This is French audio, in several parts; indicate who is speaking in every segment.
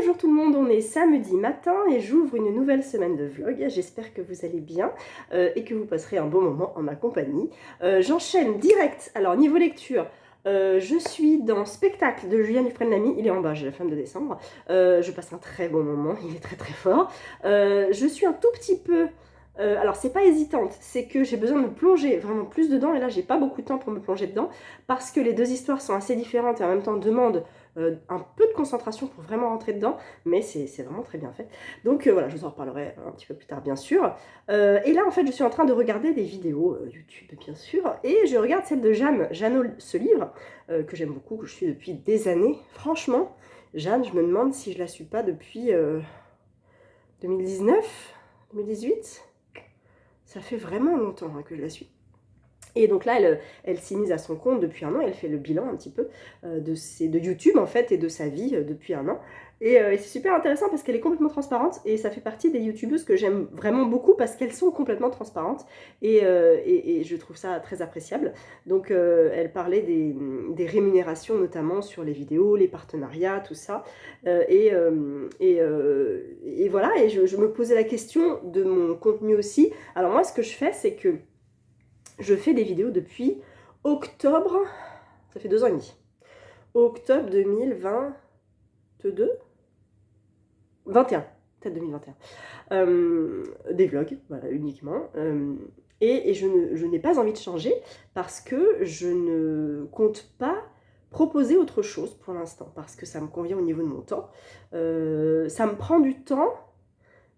Speaker 1: Bonjour tout le monde, on est samedi matin et j'ouvre une nouvelle semaine de vlog. J'espère que vous allez bien et que vous passerez un bon moment en ma compagnie. J'enchaîne direct. Alors niveau lecture, je suis dans Spectacle de Julien Dufresne-Lamy. Il est en bas, j'ai la femme de décembre. Je passe un très bon moment, il est très très fort. Je suis un tout petit peu... alors c'est pas hésitante, c'est que j'ai besoin de me plonger vraiment plus dedans et là j'ai pas beaucoup de temps pour me plonger dedans parce que les deux histoires sont assez différentes et en même temps demandent un peu de concentration pour vraiment rentrer dedans, mais c'est vraiment très bien fait. Donc voilà, je vous en reparlerai un petit peu plus tard bien sûr. Et là en fait je suis en train de regarder des vidéos YouTube bien sûr, et je regarde celle de Jeanne Jeannot ce livre, que j'aime beaucoup, que je suis depuis des années. Franchement, Jeanne, je me demande si je la suis pas depuis 2019, 2018. Ça fait vraiment longtemps que je la suis. Et donc là, elle s'est mise à son compte depuis un an, elle fait le bilan un petit peu de YouTube en fait et de sa vie depuis un an. Et c'est super intéressant parce qu'elle est complètement transparente et ça fait partie des youtubeuses que j'aime vraiment beaucoup parce qu'elles sont complètement transparentes et je trouve ça très appréciable. Donc elle parlait des rémunérations notamment sur les vidéos, les partenariats, tout ça. Et voilà, et je me posais la question de mon contenu aussi. Alors moi, ce que je fais, c'est que je fais des vidéos depuis octobre, ça fait 2 ans et demi. Octobre 2022 21, peut-être 2021. Des vlogs, voilà, uniquement. Et je n'ai pas envie de changer parce que je ne compte pas proposer autre chose pour l'instant, parce que ça me convient au niveau de mon temps. Ça me prend du temps,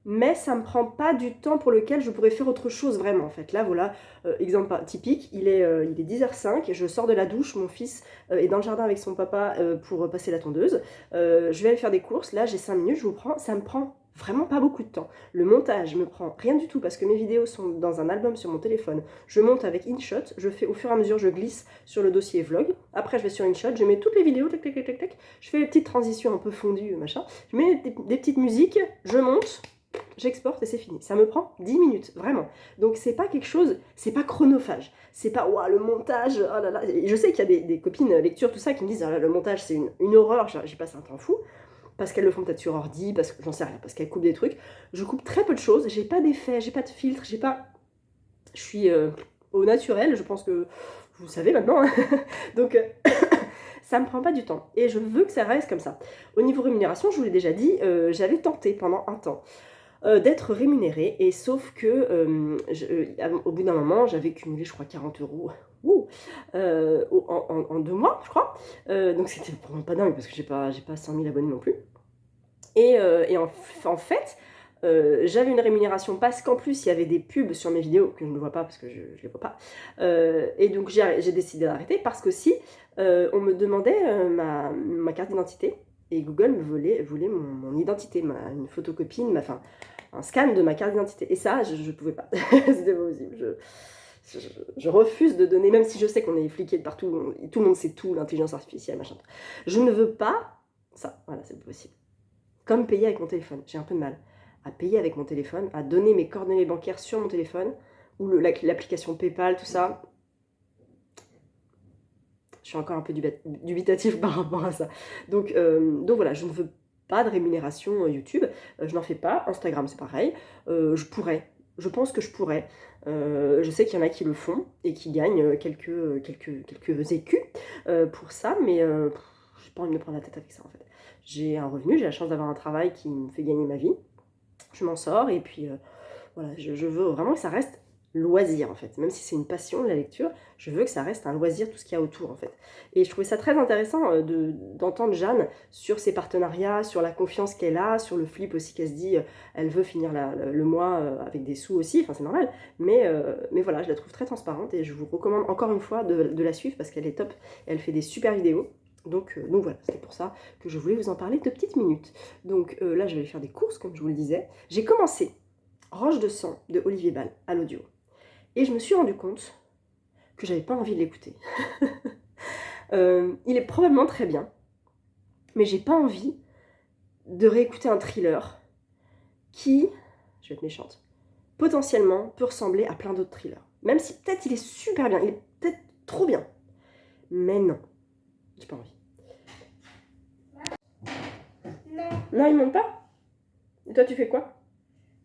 Speaker 1: mais ça me prend pas du temps pour lequel je pourrais faire autre chose vraiment en fait. Là voilà, exemple typique, il est 10h05, je sors de la douche, mon fils est dans le jardin avec son papa pour passer la tondeuse, je vais aller faire des courses, là j'ai 5 minutes, je vous prends, ça me prend vraiment pas beaucoup de temps. Le montage me prend rien du tout parce que mes vidéos sont dans un album sur mon téléphone, je monte avec InShot, je fais au fur et à mesure, je glisse sur le dossier vlog, après je vais sur InShot, je mets toutes les vidéos, tac tac tac tac tac, je fais les petites transitions un peu fondues machin, je mets des petites musiques, je monte, j'exporte et c'est fini. Ça me prend 10 minutes, vraiment. Donc c'est pas quelque chose, c'est pas chronophage. C'est pas, ouah, le montage, oh là là. Et je sais qu'il y a des copines lecture, tout ça, qui me disent, ah là, le montage c'est une horreur, j'y passe un temps fou. Parce qu'elles le font peut-être sur ordi, parce que j'en sais rien, parce qu'elles coupent des trucs. Je coupe très peu de choses, j'ai pas d'effet, j'ai pas de filtre, j'ai pas... Je suis au naturel, je pense que vous le savez maintenant. Donc... ça me prend pas du temps et je veux que ça reste comme ça. Au niveau rémunération, je vous l'ai déjà dit, j'avais tenté pendant un temps d'être rémunérée, et sauf que au bout d'un moment, j'avais cumulé, je crois, 40 euros en 2 mois, je crois. Donc c'était vraiment pas dingue parce que j'ai pas 100 000 abonnés non plus. Et en fait, j'avais une rémunération parce qu'en plus il y avait des pubs sur mes vidéos que je ne vois pas parce que je les vois pas. Et donc j'ai décidé d'arrêter parce qu'aussi on me demandait ma carte d'identité et Google me voulait mon identité, une photocopie, enfin un scan de ma carte d'identité. Et ça, je pouvais pas. C'était pas possible. Je refuse de donner, même si je sais qu'on est fliqué de partout, tout le monde sait tout, l'intelligence artificielle, machin. Je ne veux pas ça. Voilà, c'est pas possible. Comme payer avec mon téléphone, j'ai un peu de mal à payer avec mon téléphone, à donner mes coordonnées bancaires sur mon téléphone, ou l'application PayPal, tout ça. Je suis encore un peu dubitative par rapport à ça. Donc voilà, je ne veux pas de rémunération YouTube, je n'en fais pas. Instagram c'est pareil, je pourrais, je pense que je pourrais. Je sais qu'il y en a qui le font et qui gagnent quelques écus pour ça, mais j'ai pas envie de me prendre la tête avec ça en fait. J'ai un revenu, j'ai la chance d'avoir un travail qui me fait gagner ma vie, je m'en sors et puis voilà, je veux vraiment que ça reste loisir en fait, même si c'est une passion la lecture, je veux que ça reste un loisir tout ce qu'il y a autour en fait. Et je trouvais ça très intéressant d'entendre Jeanne sur ses partenariats, sur la confiance qu'elle a, sur le flip aussi qu'elle se dit, elle veut finir le mois avec des sous aussi, enfin c'est normal, mais voilà, je la trouve très transparente et je vous recommande encore une fois de la suivre parce qu'elle est top, elle fait des super vidéos. Donc voilà, c'était pour ça que je voulais vous en parler 2 petites minutes. Donc là, je vais aller faire des courses, comme je vous le disais. J'ai commencé Roche de sang de Olivier Ball à l'audio. Et je me suis rendu compte que j'avais pas envie de l'écouter. Il est probablement très bien, mais j'ai pas envie de réécouter un thriller qui, je vais être méchante, potentiellement peut ressembler à plein d'autres thrillers. Même si peut-être il est super bien, il est peut-être trop bien. Mais non, j'ai pas envie. Non, ils montent pas. Et toi, tu fais quoi?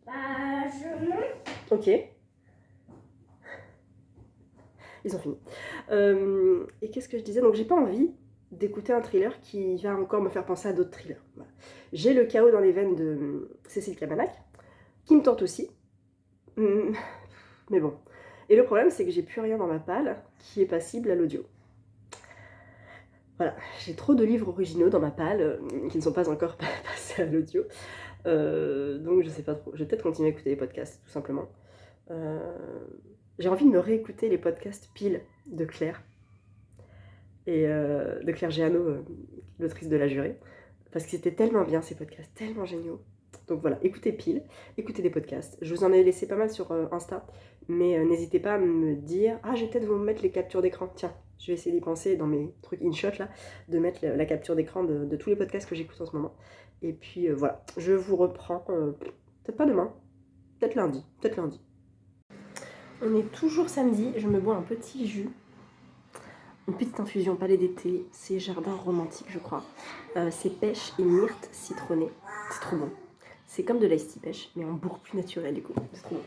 Speaker 2: Bah, je monte.
Speaker 1: Ok. Ils ont fini. Et qu'est-ce que je disais? Donc, j'ai pas envie d'écouter un thriller qui va encore me faire penser à d'autres thrillers. Voilà. J'ai Le chaos dans les veines de Cécile Cabanak, qui me tente aussi. Mais bon. Et le problème, c'est que j'ai plus rien dans ma palle qui est passible à l'audio. Voilà, j'ai trop de livres originaux dans ma palle qui ne sont pas encore passés à l'audio. Donc je sais pas trop. Je vais peut-être continuer à écouter les podcasts, tout simplement. J'ai envie de me réécouter les podcasts Pile de Claire. Et de Claire Géano, l'autrice de La Jurée. Parce que c'était tellement bien ces podcasts, tellement géniaux. Donc voilà, écoutez Pile, écoutez des podcasts. Je vous en ai laissé pas mal sur Insta, mais n'hésitez pas à me dire: ah, je vais peut-être vous mettre les captures d'écran. Tiens, je vais essayer d'y penser dans mes trucs InShot là, de mettre la capture d'écran de tous les podcasts que j'écoute en ce moment. Et puis voilà, je vous reprends, peut-être pas demain, peut-être lundi, peut-être lundi. On est toujours samedi, je me bois un petit jus. Une petite infusion palais d'été, c'est jardin romantique je crois. C'est pêche et myrte citronnée, c'est trop bon. C'est comme de l'ice tea pêche, mais en beaucoup plus naturel du coup, c'est trop bon.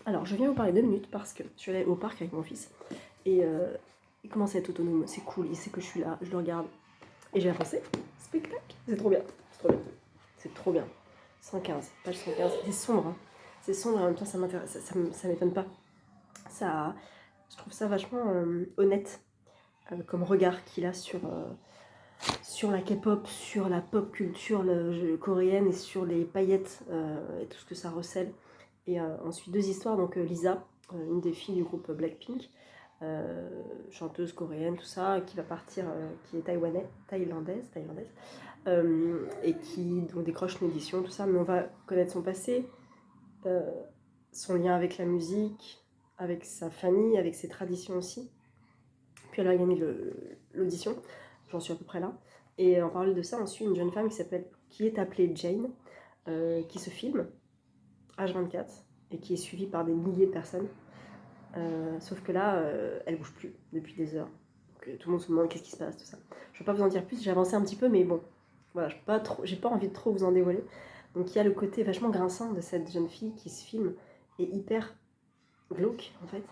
Speaker 1: Alors je viens vous parler 2 minutes parce que je suis allée au parc avec mon fils et il commence à être autonome, c'est cool, il sait que je suis là, je le regarde et j'ai avancé, spectacle, c'est trop bien, c'est trop bien, c'est trop bien. 115, page 115, c'est sombre, hein. C'est sombre et en même temps ça m'intéresse, ça m'étonne pas. Ça, je trouve ça vachement honnête comme regard qu'il a sur la K-pop, sur la pop culture coréenne et sur les paillettes et tout ce que ça recèle. Et ensuite 2 histoires, donc Lisa, une des filles du groupe Blackpink, chanteuse coréenne, tout ça, qui va partir, qui est thaïlandaise, et qui donc décroche une audition, tout ça, mais on va connaître son passé, son lien avec la musique, avec sa famille, avec ses traditions aussi. Puis elle a gagné l'audition, j'en suis à peu près là. Et en parallèle de ça, on suit une jeune femme qui est appelée Jane, qui se filme, H24, et qui est suivie par des milliers de personnes. Sauf que là, elle bouge plus depuis des heures. Donc, tout le monde se demande qu'est-ce qui se passe, tout ça. Je ne vais pas vous en dire plus, j'ai avancé un petit peu, mais bon, voilà, j'ai pas envie de trop vous en dévoiler. Donc il y a le côté vachement grinçant de cette jeune fille qui se filme, et hyper glauque en fait.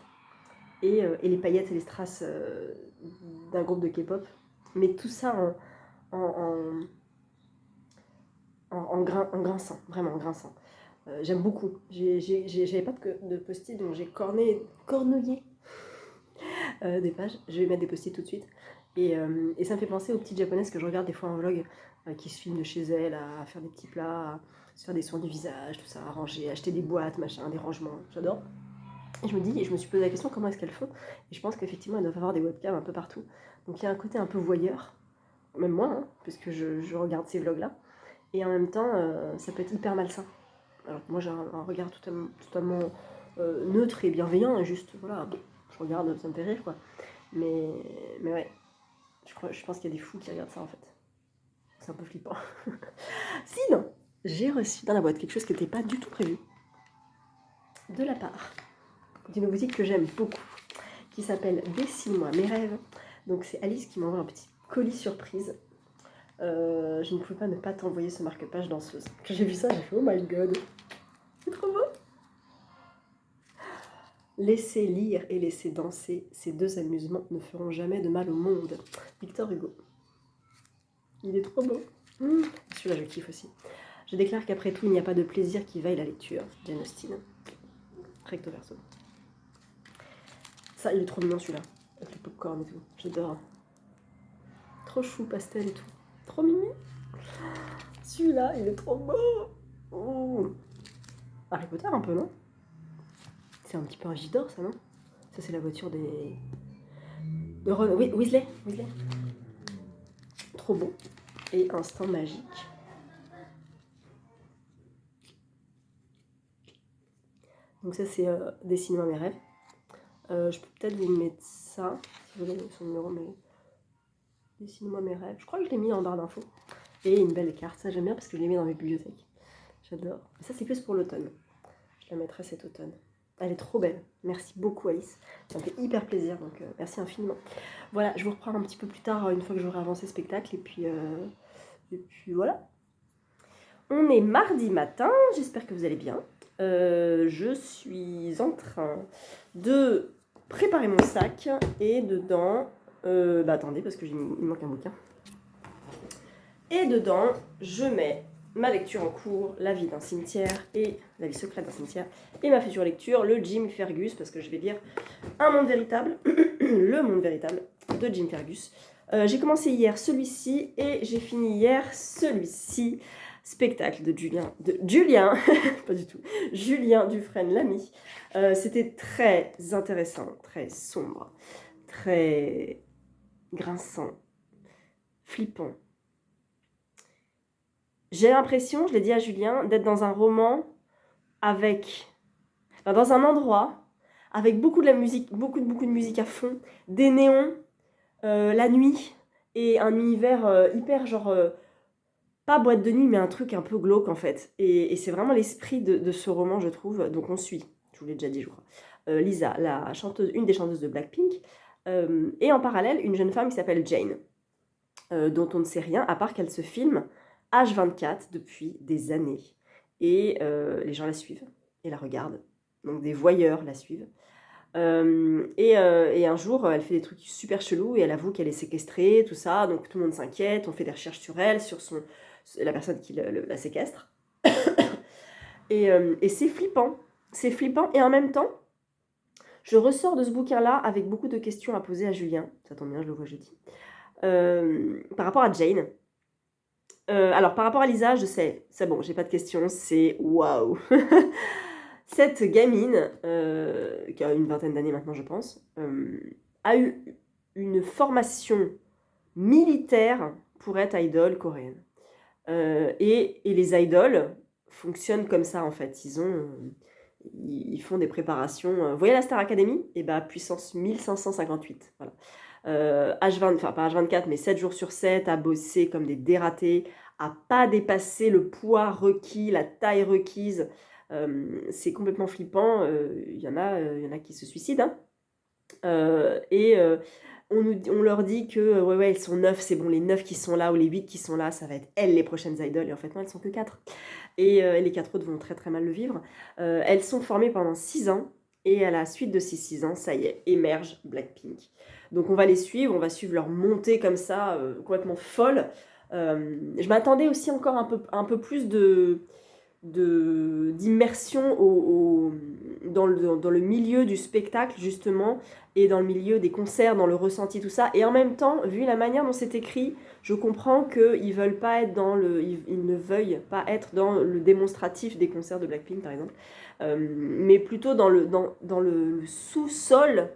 Speaker 1: Et les paillettes et les strass d'un groupe de K-pop. Mais tout ça en grinçant, vraiment en grinçant. J'aime beaucoup. J'avais pas de post-it, donc j'ai cornouillé des pages. Je vais mettre des post-it tout de suite. Et ça me fait penser aux petites japonaises que je regarde des fois en vlog, qui se filment de chez elles, à faire des petits plats, à se faire des soins du visage, tout ça, à ranger, acheter des boîtes, machin, des rangements. J'adore. Et je me suis posé la question comment est-ce qu'elles font. Et je pense qu'effectivement elles doivent avoir des webcams un peu partout. Donc il y a un côté un peu voyeur, même moi, hein, puisque je regarde ces vlogs là. Et en même temps, ça peut être hyper malsain. Alors que moi j'ai un regard totalement neutre et bienveillant, et juste voilà, je regarde, ça me fait rire quoi. Mais ouais, je pense qu'il y a des fous qui regardent ça en fait. C'est un peu flippant. Sinon, j'ai reçu dans la boîte quelque chose qui n'était pas du tout prévu. De la part d'une boutique que j'aime beaucoup, qui s'appelle Dessine-moi mes rêves. Donc c'est Alice qui m'envoie un petit colis surprise. Je ne pouvais pas ne pas t'envoyer ce marque-page danseuse. Quand j'ai vu ça, j'ai fait oh my god, c'est trop beau. Laissez lire et laissez danser, ces 2 amusements ne feront jamais de mal au monde. Victor Hugo. Il est trop beau. Celui-là je kiffe aussi. Je déclare qu'après tout, il n'y a pas de plaisir qui vaille la lecture. Jane Austen. Recto verso. Ça, il est trop mignon celui-là, avec le popcorn et tout. J'adore. Trop chou, pastel et tout. Trop mignon. Celui-là, il est trop beau. Oh. Harry Potter un peu, non? C'est un petit peu un Gidor, ça, non? Ça, c'est la voiture de Ron. Oui, Weasley. Trop beau. Et instant magique. Donc ça, c'est Dessine-moi mes rêves. Je peux peut-être vous mettre ça, si vous voulez, son numéro, mais Dessine-moi mes rêves. Je crois que je l'ai mis en barre d'infos. Et une belle carte, ça j'aime bien parce que je l'ai mis dans mes bibliothèques. J'adore. Ça c'est plus pour l'automne. Je la mettrai cet automne. Elle est trop belle. Merci beaucoup Alice. Ça me fait hyper plaisir, donc merci infiniment. Voilà, je vous reprends un petit peu plus tard, une fois que j'aurai avancé le spectacle, et puis voilà. On est mardi matin, j'espère que vous allez bien. Je suis en train de préparer mon sac, et dedans... attendez, parce qu'il manque un bouquin. Et dedans, je mets ma lecture en cours, La vie d'un cimetière et La vie secrète d'un cimetière, et ma future lecture, le Jim Fergus, parce que je vais lire Un monde véritable, le monde véritable de Jim Fergus. J'ai commencé hier celui-ci et j'ai fini hier celui-ci, spectacle de Julien, pas du tout, Julien Dufresne-Lamy. C'était très intéressant, très sombre, très grinçant, flippant. J'ai l'impression, je l'ai dit à Julien, d'être dans un roman dans un endroit avec beaucoup de la musique, beaucoup de musique à fond, des néons, la nuit et un univers hyper pas boîte de nuit mais un truc un peu glauque en fait. Et c'est vraiment l'esprit de ce roman, je trouve. Donc on suit, je vous l'ai déjà dit, je crois, Lisa, une des chanteuses de Blackpink, et en parallèle une jeune femme qui s'appelle Jane, dont on ne sait rien à part qu'elle se filme H24 depuis des années. Et les gens la suivent et la regardent. Donc des voyeurs la suivent. Et un jour, elle fait des trucs super chelous et elle avoue qu'elle est séquestrée, tout ça. Donc tout le monde s'inquiète, on fait des recherches sur elle, sur la personne qui la séquestre. Et c'est flippant. C'est flippant et en même temps, je ressors de ce bouquin-là avec beaucoup de questions à poser à Julien. Ça tombe bien, je le vois jeudi. Par rapport à Jane. Alors, par rapport à Lisa, je sais, c'est bon, j'ai pas de questions, c'est waouh. Cette gamine, qui a une vingtaine d'années maintenant, je pense, a eu une formation militaire pour être idole coréenne. Et les idoles fonctionnent comme ça, en fait. Ils font des préparations. Vous voyez la Star Academy ? Et bah, puissance 1558. Voilà. H20, enfin pas H24, mais 7 jours sur 7, à bosser comme des dératés, à pas dépasser le poids requis, la taille requise. C'est complètement flippant. Il y en a qui se suicident. Hein. On leur dit que ouais, elles sont 9, c'est bon, les 9 qui sont là ou les 8 qui sont là, ça va être elles les prochaines idoles. Et en fait, non, elles sont que 4. Et les 4 autres vont très très mal le vivre. Elles sont formées pendant 6 ans. Et à la suite de ces 6 ans, ça y est, émerge Blackpink. Donc on va les suivre, on va suivre leur montée comme ça, complètement folle. Je m'attendais aussi encore un peu plus d'immersion dans le milieu du spectacle justement, et dans le milieu des concerts, dans le ressenti, tout ça. Et en même temps, vu la manière dont c'est écrit, je comprends qu'ils veulent pas être ils ne veuillent pas être dans le démonstratif des concerts de Blackpink par exemple, mais plutôt dans le sous-sol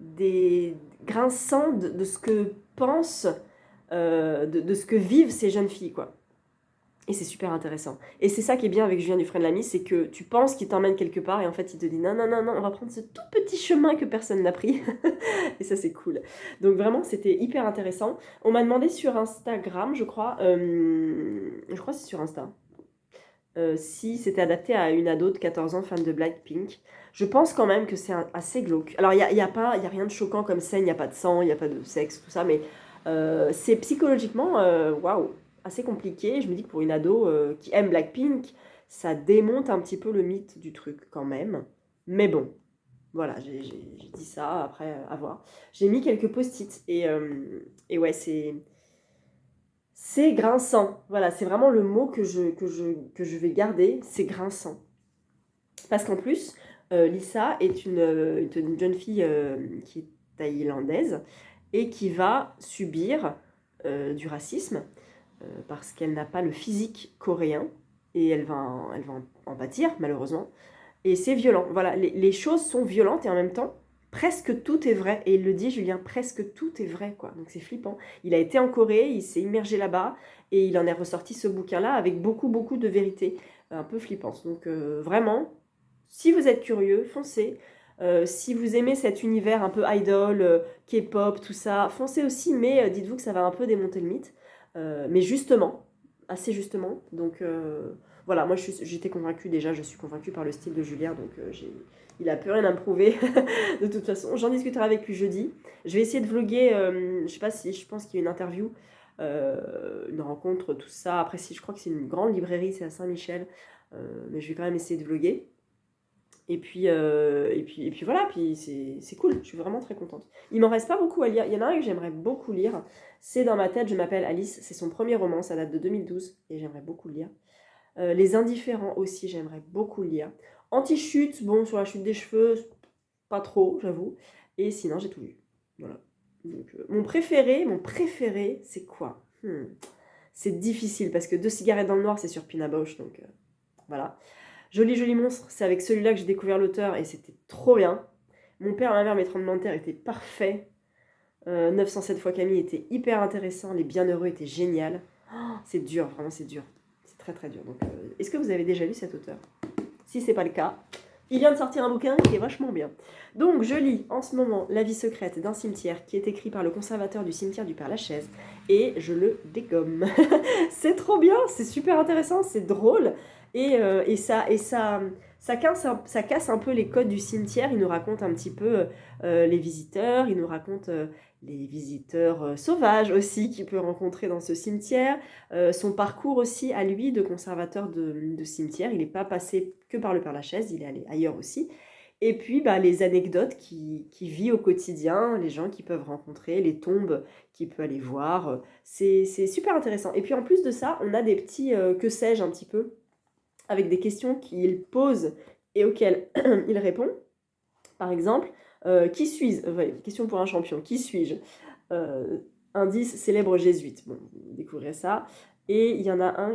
Speaker 1: des grinçants de ce que pensent, de ce que vivent ces jeunes filles, quoi. Et c'est super intéressant. Et c'est ça qui est bien avec Julien Dufresne-Lamy, c'est que tu penses qu'il t'emmène quelque part et en fait il te dit non, non, non, non, on va prendre ce tout petit chemin que personne n'a pris. Et ça c'est cool. Donc vraiment c'était hyper intéressant. On m'a demandé sur Instagram, je crois que c'est sur Insta, si c'était adapté à une ado de 14 ans fan de Blackpink. Je pense quand même que c'est assez glauque. Alors il y a rien de choquant comme scène, il n'y a pas de sang, il n'y a pas de sexe, tout ça, mais c'est psychologiquement, waouh, assez compliqué. Je me dis que pour une ado qui aime Blackpink, ça démonte un petit peu le mythe du truc quand même. Mais bon, voilà, j'ai dit ça, après à voir. J'ai mis quelques post-it et ouais, c'est grinçant. Voilà, c'est vraiment le mot que je vais garder, c'est grinçant. Parce qu'en plus, Lisa est une jeune fille qui est thaïlandaise et qui va subir du racisme parce qu'elle n'a pas le physique coréen et elle va en pâtir malheureusement. Et c'est violent. Voilà, les choses sont violentes et en même temps, presque tout est vrai. Et il le dit, Julien, presque tout est vrai, quoi. Donc c'est flippant. Il a été en Corée, il s'est immergé là-bas et il en est ressorti ce bouquin-là avec beaucoup, beaucoup de vérité. Un peu flippante. Donc vraiment, si vous êtes curieux, foncez. Si vous aimez cet univers un peu idol, K-pop, tout ça, foncez aussi, mais dites-vous que ça va un peu démonter le mythe. Mais justement, assez justement. Donc voilà, moi j'étais convaincue déjà, je suis convaincue par le style de Julien, donc Il a plus rien à me prouver. De toute façon, j'en discuterai avec lui jeudi. Je vais essayer de vlogger, je sais pas si, je pense qu'il y a une interview, une rencontre, tout ça. Après, si je crois que c'est une grande librairie, c'est à Saint-Michel. Mais je vais quand même essayer de vlogger. Et puis voilà, puis c'est cool, je suis vraiment très contente. Il m'en reste pas beaucoup à lire. Il y en a un que j'aimerais beaucoup lire. C'est Dans ma tête, je m'appelle Alice. C'est son premier roman, ça date de 2012 et j'aimerais beaucoup le lire. Les Indifférents aussi, j'aimerais beaucoup le lire. Anti-chute, bon, sur la chute des cheveux, pas trop, j'avoue. Et sinon, j'ai tout lu. Voilà. Donc, mon préféré, c'est quoi? C'est difficile parce que Deux cigarettes dans le noir, c'est sur Pina Bausch, donc voilà. Joli Joli Monstre, c'est avec celui-là que j'ai découvert l'auteur et c'était trop bien. Mon père, ma mère, mes tremblements de terre étaient parfaits. 907 fois Camille était hyper intéressant. Les Bienheureux étaient génial. Oh, c'est dur, vraiment c'est dur. C'est très très dur. Donc, est-ce que vous avez déjà lu cet auteur? Si c'est pas le cas, il vient de sortir un bouquin qui est vachement bien. Donc je lis en ce moment La vie secrète d'un cimetière qui est écrit par le conservateur du cimetière du Père-Lachaise et je le dégomme. C'est trop bien, c'est super intéressant, c'est drôle et ça casse un peu les codes du cimetière. Il nous raconte un petit peu les visiteurs, il nous raconte les visiteurs sauvages aussi qu'il peut rencontrer dans ce cimetière, son parcours aussi à lui de conservateur de cimetière. Il n'est pas passé que par le Père-Lachaise, il est allé ailleurs aussi. Et puis les anecdotes qui vit au quotidien, les gens qu'il peuvent rencontrer, les tombes qu'il peut aller voir. C'est super intéressant. Et puis en plus de ça, on a des petits que sais-je un petit peu, avec des questions qu'il pose et auxquelles il répond. Par exemple, qui suis-je? Question pour un champion. Qui suis-je? Indice, célèbre jésuite. Bon, vous découvrirez ça. Et il y en a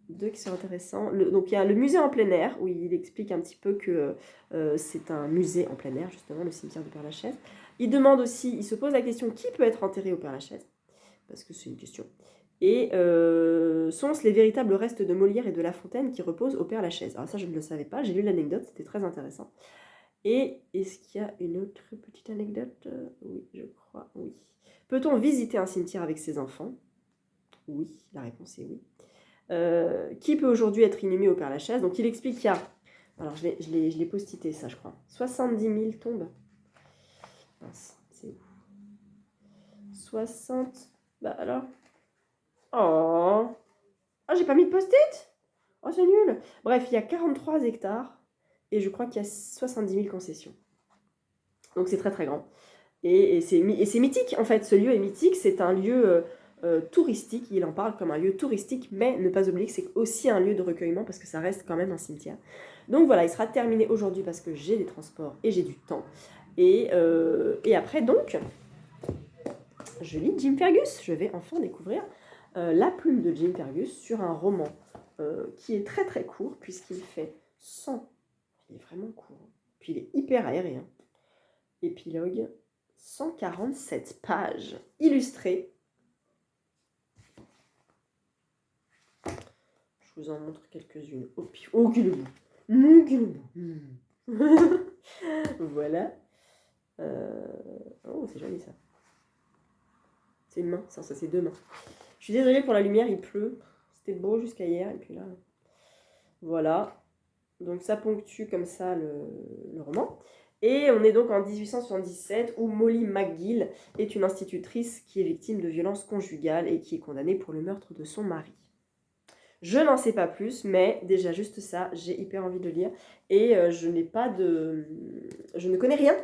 Speaker 1: deux qui sont intéressants. Donc il y a le musée en plein air, où il explique un petit peu que c'est un musée en plein air, justement, le cimetière du Père-Lachaise. Il demande aussi, il se pose la question, qui peut être enterré au Père-Lachaise? Parce que c'est une question. Et sont-ce les véritables restes de Molière et de La Fontaine qui reposent au Père-Lachaise? Alors ça, je ne le savais pas, j'ai lu l'anecdote, c'était très intéressant. Et est-ce qu'il y a une autre petite anecdote? Oui, je crois, oui. Peut-on visiter un cimetière avec ses enfants? Oui, la réponse est oui. Qui peut aujourd'hui être inhumé au Père-Lachaise? Donc il explique qu'il y a, alors je l'ai postité ça je crois, 70 000 tombes. Mince, c'est où? 60, bah alors... Oh, j'ai pas mis de post-it. Oh, c'est nul. Bref, il y a 43 hectares et je crois qu'il y a 70 000 concessions. Donc c'est très très grand. Et c'est mythique en fait, ce lieu est mythique, c'est un lieu touristique, il en parle comme un lieu touristique, mais ne pas oublier que c'est aussi un lieu de recueillement parce que ça reste quand même un cimetière. Donc voilà, il sera terminé aujourd'hui parce que j'ai des transports et j'ai du temps. Et après donc, je lis Jim Fergus, je vais enfin découvrir La plume de Jim Fergus sur un roman qui est très très court puisqu'il fait 100, il est vraiment court, puis il est hyper aérien. Épilogue, 147 pages illustrées. Je vous en montre quelques-unes. Oh, quel Voilà. Oh, c'est joli ça. C'est une main, ça c'est deux mains. Je suis désolée pour la lumière, il pleut. C'était beau jusqu'à hier, et puis là... Voilà. Donc ça ponctue comme ça le roman. Et on est donc en 1877 où Molly McGill est une institutrice qui est victime de violences conjugales et qui est condamnée pour le meurtre de son mari. Je n'en sais pas plus, mais déjà juste ça, j'ai hyper envie de le lire. Et je ne connais rien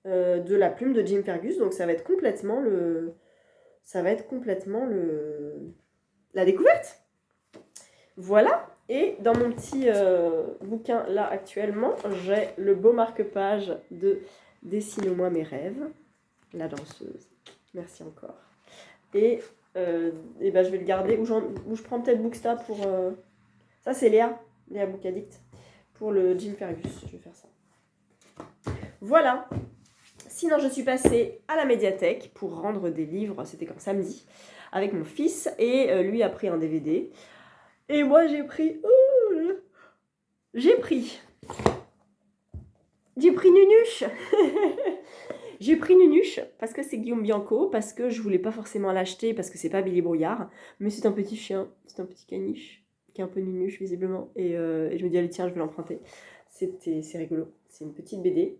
Speaker 1: de La plume de Jim Fergus, donc ça va être complètement la découverte. Voilà. Et dans mon petit bouquin là actuellement, j'ai le beau marque-page de Dessine-moi mes rêves, la danseuse. Merci encore. Et je vais le garder, ou je prends peut-être Booksta pour... Ça c'est Léa Book Addict, pour le Jim Fergus, je vais faire ça. Voilà. Sinon je suis passée à la médiathèque pour rendre des livres, c'était comme samedi, avec mon fils, et lui a pris un DVD. Et moi, j'ai pris Nunuche. J'ai pris Nunuche parce que c'est Guillaume Bianco, parce que je voulais pas forcément l'acheter, parce que c'est pas Billy Brouillard, mais c'est un petit chien, c'est un petit caniche, qui est un peu Nunuche visiblement. Et je me dis, allez tiens, je vais l'emprunter. C'est rigolo. C'est une petite BD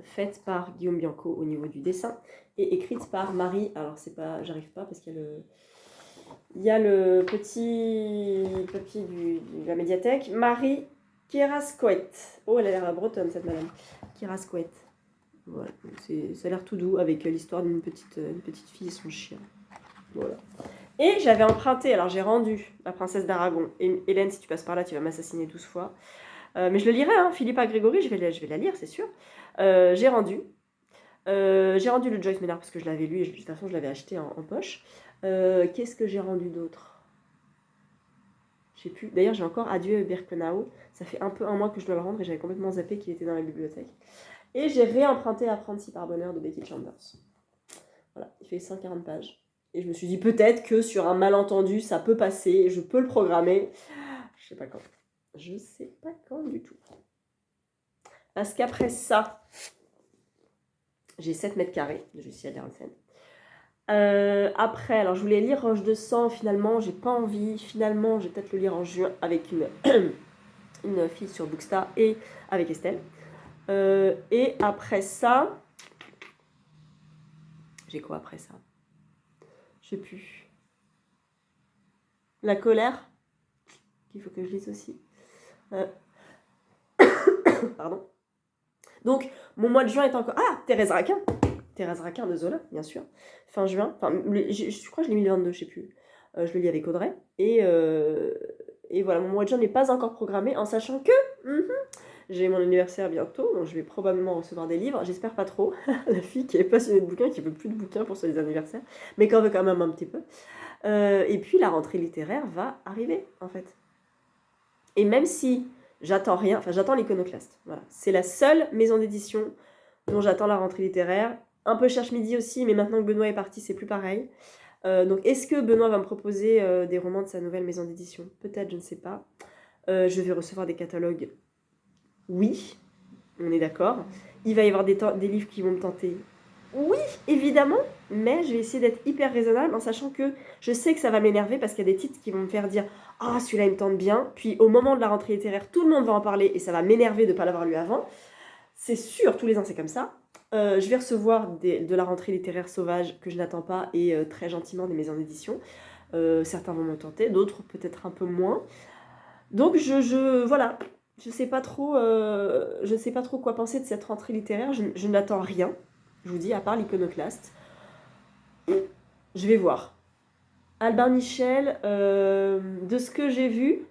Speaker 1: faite par Guillaume Bianco au niveau du dessin et écrite par Marie. Alors c'est pas, j'arrive pas parce qu'il y a le petit papier de la médiathèque. Marie Kerascoët. Oh, elle a l'air bretonne cette madame. Kerascoët. Voilà, ça a l'air tout doux avec l'histoire d'une petite fille et son chien. Voilà. Et j'avais emprunté, alors j'ai rendu La Princesse d'Aragon. Et Hélène, si tu passes par là, tu vas m'assassiner 12 fois. Mais je le lirai, hein, Philippa Grégory, je vais la lire, c'est sûr. J'ai rendu le Joyce Maynard parce que je l'avais lu et de toute façon je l'avais acheté en poche. Qu'est-ce que j'ai rendu d'autre? Je sais plus. D'ailleurs, j'ai encore Adieu Birkenau. Ça fait un mois que je dois le rendre et j'avais complètement zappé qu'il était dans la bibliothèque. Et j'ai réemprunté Apprenti par bonheur de Becky Chambers. Voilà, il fait 140 pages. Et je me suis dit peut-être que sur un malentendu, ça peut passer, je peux le programmer. Je sais pas quand. Je sais pas quand du tout. Parce qu'après ça, j'ai 7 mètres carrés de Lucia Derolsen. Après, alors je voulais lire Roche de sang, finalement, j'ai pas envie. Finalement, je vais peut-être le lire en juin avec une fille sur Bookstar et avec Estelle. Et après ça, j'ai quoi après ça? Je sais plus. La colère, qu'il faut que je lise aussi. Pardon. Donc, mon mois de juin est encore... Ah, Thérèse Raquin. Thérèse Raquin de Zola, bien sûr. Fin juin. Enfin, je crois que je l'ai mis le 22, je sais plus. Je le lis avec Audrey. Et voilà, mon mois de juin n'est pas encore programmé, en sachant que j'ai mon anniversaire bientôt, donc je vais probablement recevoir des livres. J'espère pas trop. La fille qui est passionnée de bouquins, qui veut plus de bouquins pour les anniversaires, mais qui en veut quand même un petit peu. Et puis, la rentrée littéraire va arriver, en fait. Et même si... j'attends rien, enfin j'attends l'Iconoclaste. Voilà. C'est la seule maison d'édition dont j'attends la rentrée littéraire. Un peu Cherche Midi aussi, mais maintenant que Benoît est parti, c'est plus pareil. Donc est-ce que Benoît va me proposer des romans de sa nouvelle maison d'édition? Peut-être, je ne sais pas. Je vais recevoir des catalogues. Oui, on est d'accord. Il va y avoir des livres qui vont me tenter. Oui, évidemment, mais je vais essayer d'être hyper raisonnable en sachant que je sais que ça va m'énerver parce qu'il y a des titres qui vont me faire dire « Ah, celui-là, il me tente bien ». Puis au moment de la rentrée littéraire, tout le monde va en parler et ça va m'énerver de ne pas l'avoir lu avant. C'est sûr, tous les ans, c'est comme ça. Je vais recevoir de la rentrée littéraire sauvage que je n'attends pas et très gentiment des maisons d'édition. Certains vont me tenter, d'autres peut-être un peu moins. Donc, voilà, je ne sais pas trop quoi penser de cette rentrée littéraire. Je n'attends rien. Je vous dis, à part l'Iconoclaste. Je vais voir. Albin Michel, de ce que j'ai vu,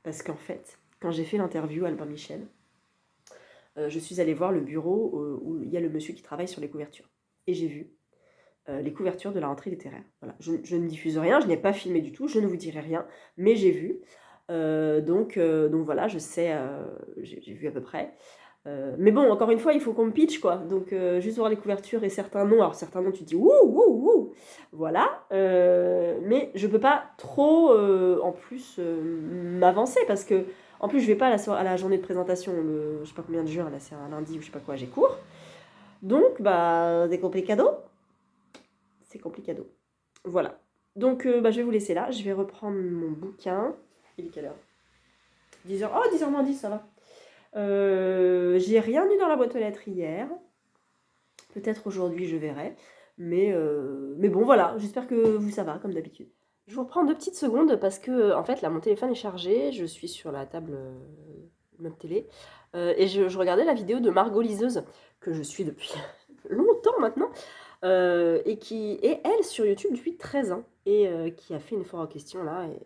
Speaker 1: parce qu'en fait, quand j'ai fait l'interview Albin Michel, je suis allée voir le bureau où il y a le monsieur qui travaille sur les couvertures. Et j'ai vu les couvertures de la rentrée littéraire. Voilà. Je ne diffuse rien, je n'ai pas filmé du tout, je ne vous dirai rien, mais j'ai vu. Donc voilà, je sais, j'ai vu à peu près. Mais bon, encore une fois, il faut qu'on me pitch, quoi. Donc, juste voir les couvertures et certains noms. Alors, certains noms, tu te dis, ouh, voilà. Mais je peux pas trop, en plus, m'avancer parce que, en plus, je vais pas à la journée de présentation, je sais pas combien de juin, là, c'est un lundi ou je sais pas quoi, j'ai cours. Donc, bah, c'est complicado. C'est complicado. Voilà. Donc, je vais vous laisser là. Je vais reprendre mon bouquin. Il est quelle heure? 10h. Oh, 10h moins 10, ça va. J'ai rien eu dans la boîte aux lettres hier. Peut-être aujourd'hui, je verrai. Mais bon, voilà. J'espère que vous, ça va, comme d'habitude. Je vous reprends 2 petites secondes parce que, en fait, là, mon téléphone est chargé. Je suis sur la table de notre télé. Et je regardais la vidéo de Margot Liseuse, que je suis depuis longtemps maintenant. Et qui est, elle, sur YouTube depuis 13 ans. Et qui a fait une foire aux questions, là. Et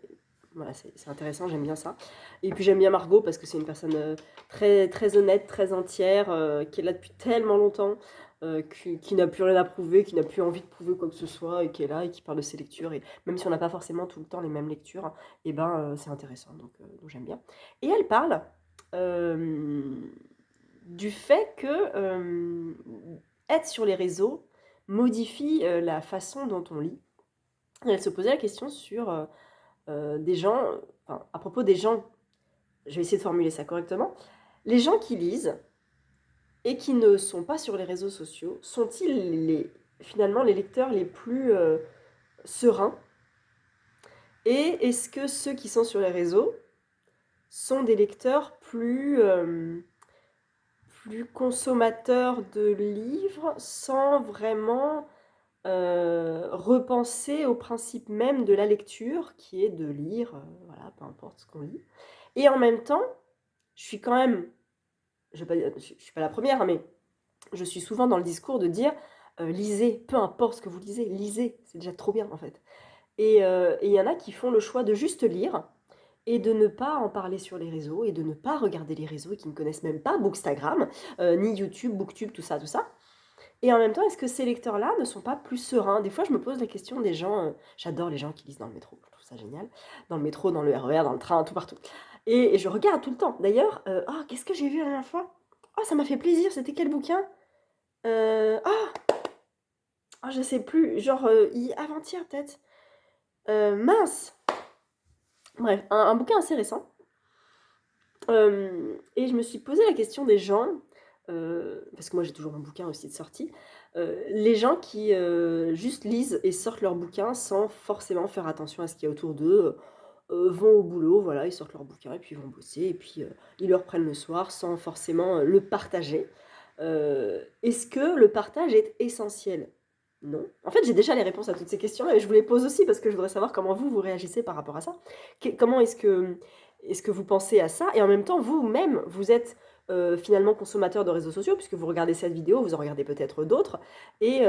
Speaker 1: voilà, c'est intéressant, j'aime bien ça. Et puis j'aime bien Margot parce que c'est une personne très, très honnête, très entière, qui est là depuis tellement longtemps, qui n'a plus rien à prouver, qui n'a plus envie de prouver quoi que ce soit, et qui est là et qui parle de ses lectures. Et même si on n'a pas forcément tout le temps les mêmes lectures, et c'est intéressant, donc j'aime bien. Et elle parle du fait que être sur les réseaux modifie la façon dont on lit. Et elle se posait la question sur... des gens, enfin, à propos des gens, je vais essayer de formuler ça correctement, les gens qui lisent et qui ne sont pas sur les réseaux sociaux, sont-ils finalement les lecteurs les plus sereins? Et est-ce que ceux qui sont sur les réseaux sont des lecteurs plus consommateurs de livres sans vraiment repenser au principe même de la lecture, qui est de lire, voilà, peu importe ce qu'on lit. Et en même temps, je suis quand même, je ne suis pas la première, hein, mais je suis souvent dans le discours de dire lisez, peu importe ce que vous lisez, c'est déjà trop bien en fait. Et il y en a qui font le choix de juste lire et de ne pas en parler sur les réseaux et de ne pas regarder les réseaux et qui ne connaissent même pas Bookstagram, ni YouTube, Booktube, tout ça, tout ça. Et en même temps, est-ce que ces lecteurs-là ne sont pas plus sereins? Des fois, je me pose la question des gens, j'adore les gens qui lisent dans le métro, je trouve ça génial. Dans le métro, dans le RER, dans le train, tout partout. Et je regarde tout le temps. D'ailleurs, oh, qu'est-ce que j'ai vu la dernière fois? Oh, ça m'a fait plaisir, c'était quel bouquin? Je sais plus, genre avant-hier peut-être. Mince! Bref, un bouquin assez récent. Et je me suis posé la question des gens, parce que moi j'ai toujours un bouquin aussi de sortie, les gens qui juste lisent et sortent leur bouquin sans forcément faire attention à ce qu'il y a autour d'eux, vont au boulot, voilà, ils sortent leur bouquin et puis ils vont bosser et puis ils le reprennent le soir sans forcément le partager. Est-ce que le partage est essentiel? Non. En fait, j'ai déjà les réponses à toutes ces questions-là et je vous les pose aussi parce que je voudrais savoir comment vous réagissez par rapport à ça. Comment est-ce que vous pensez à ça? Et en même temps, vous-même, vous êtes finalement consommateur de réseaux sociaux puisque vous regardez cette vidéo, vous en regardez peut-être d'autres et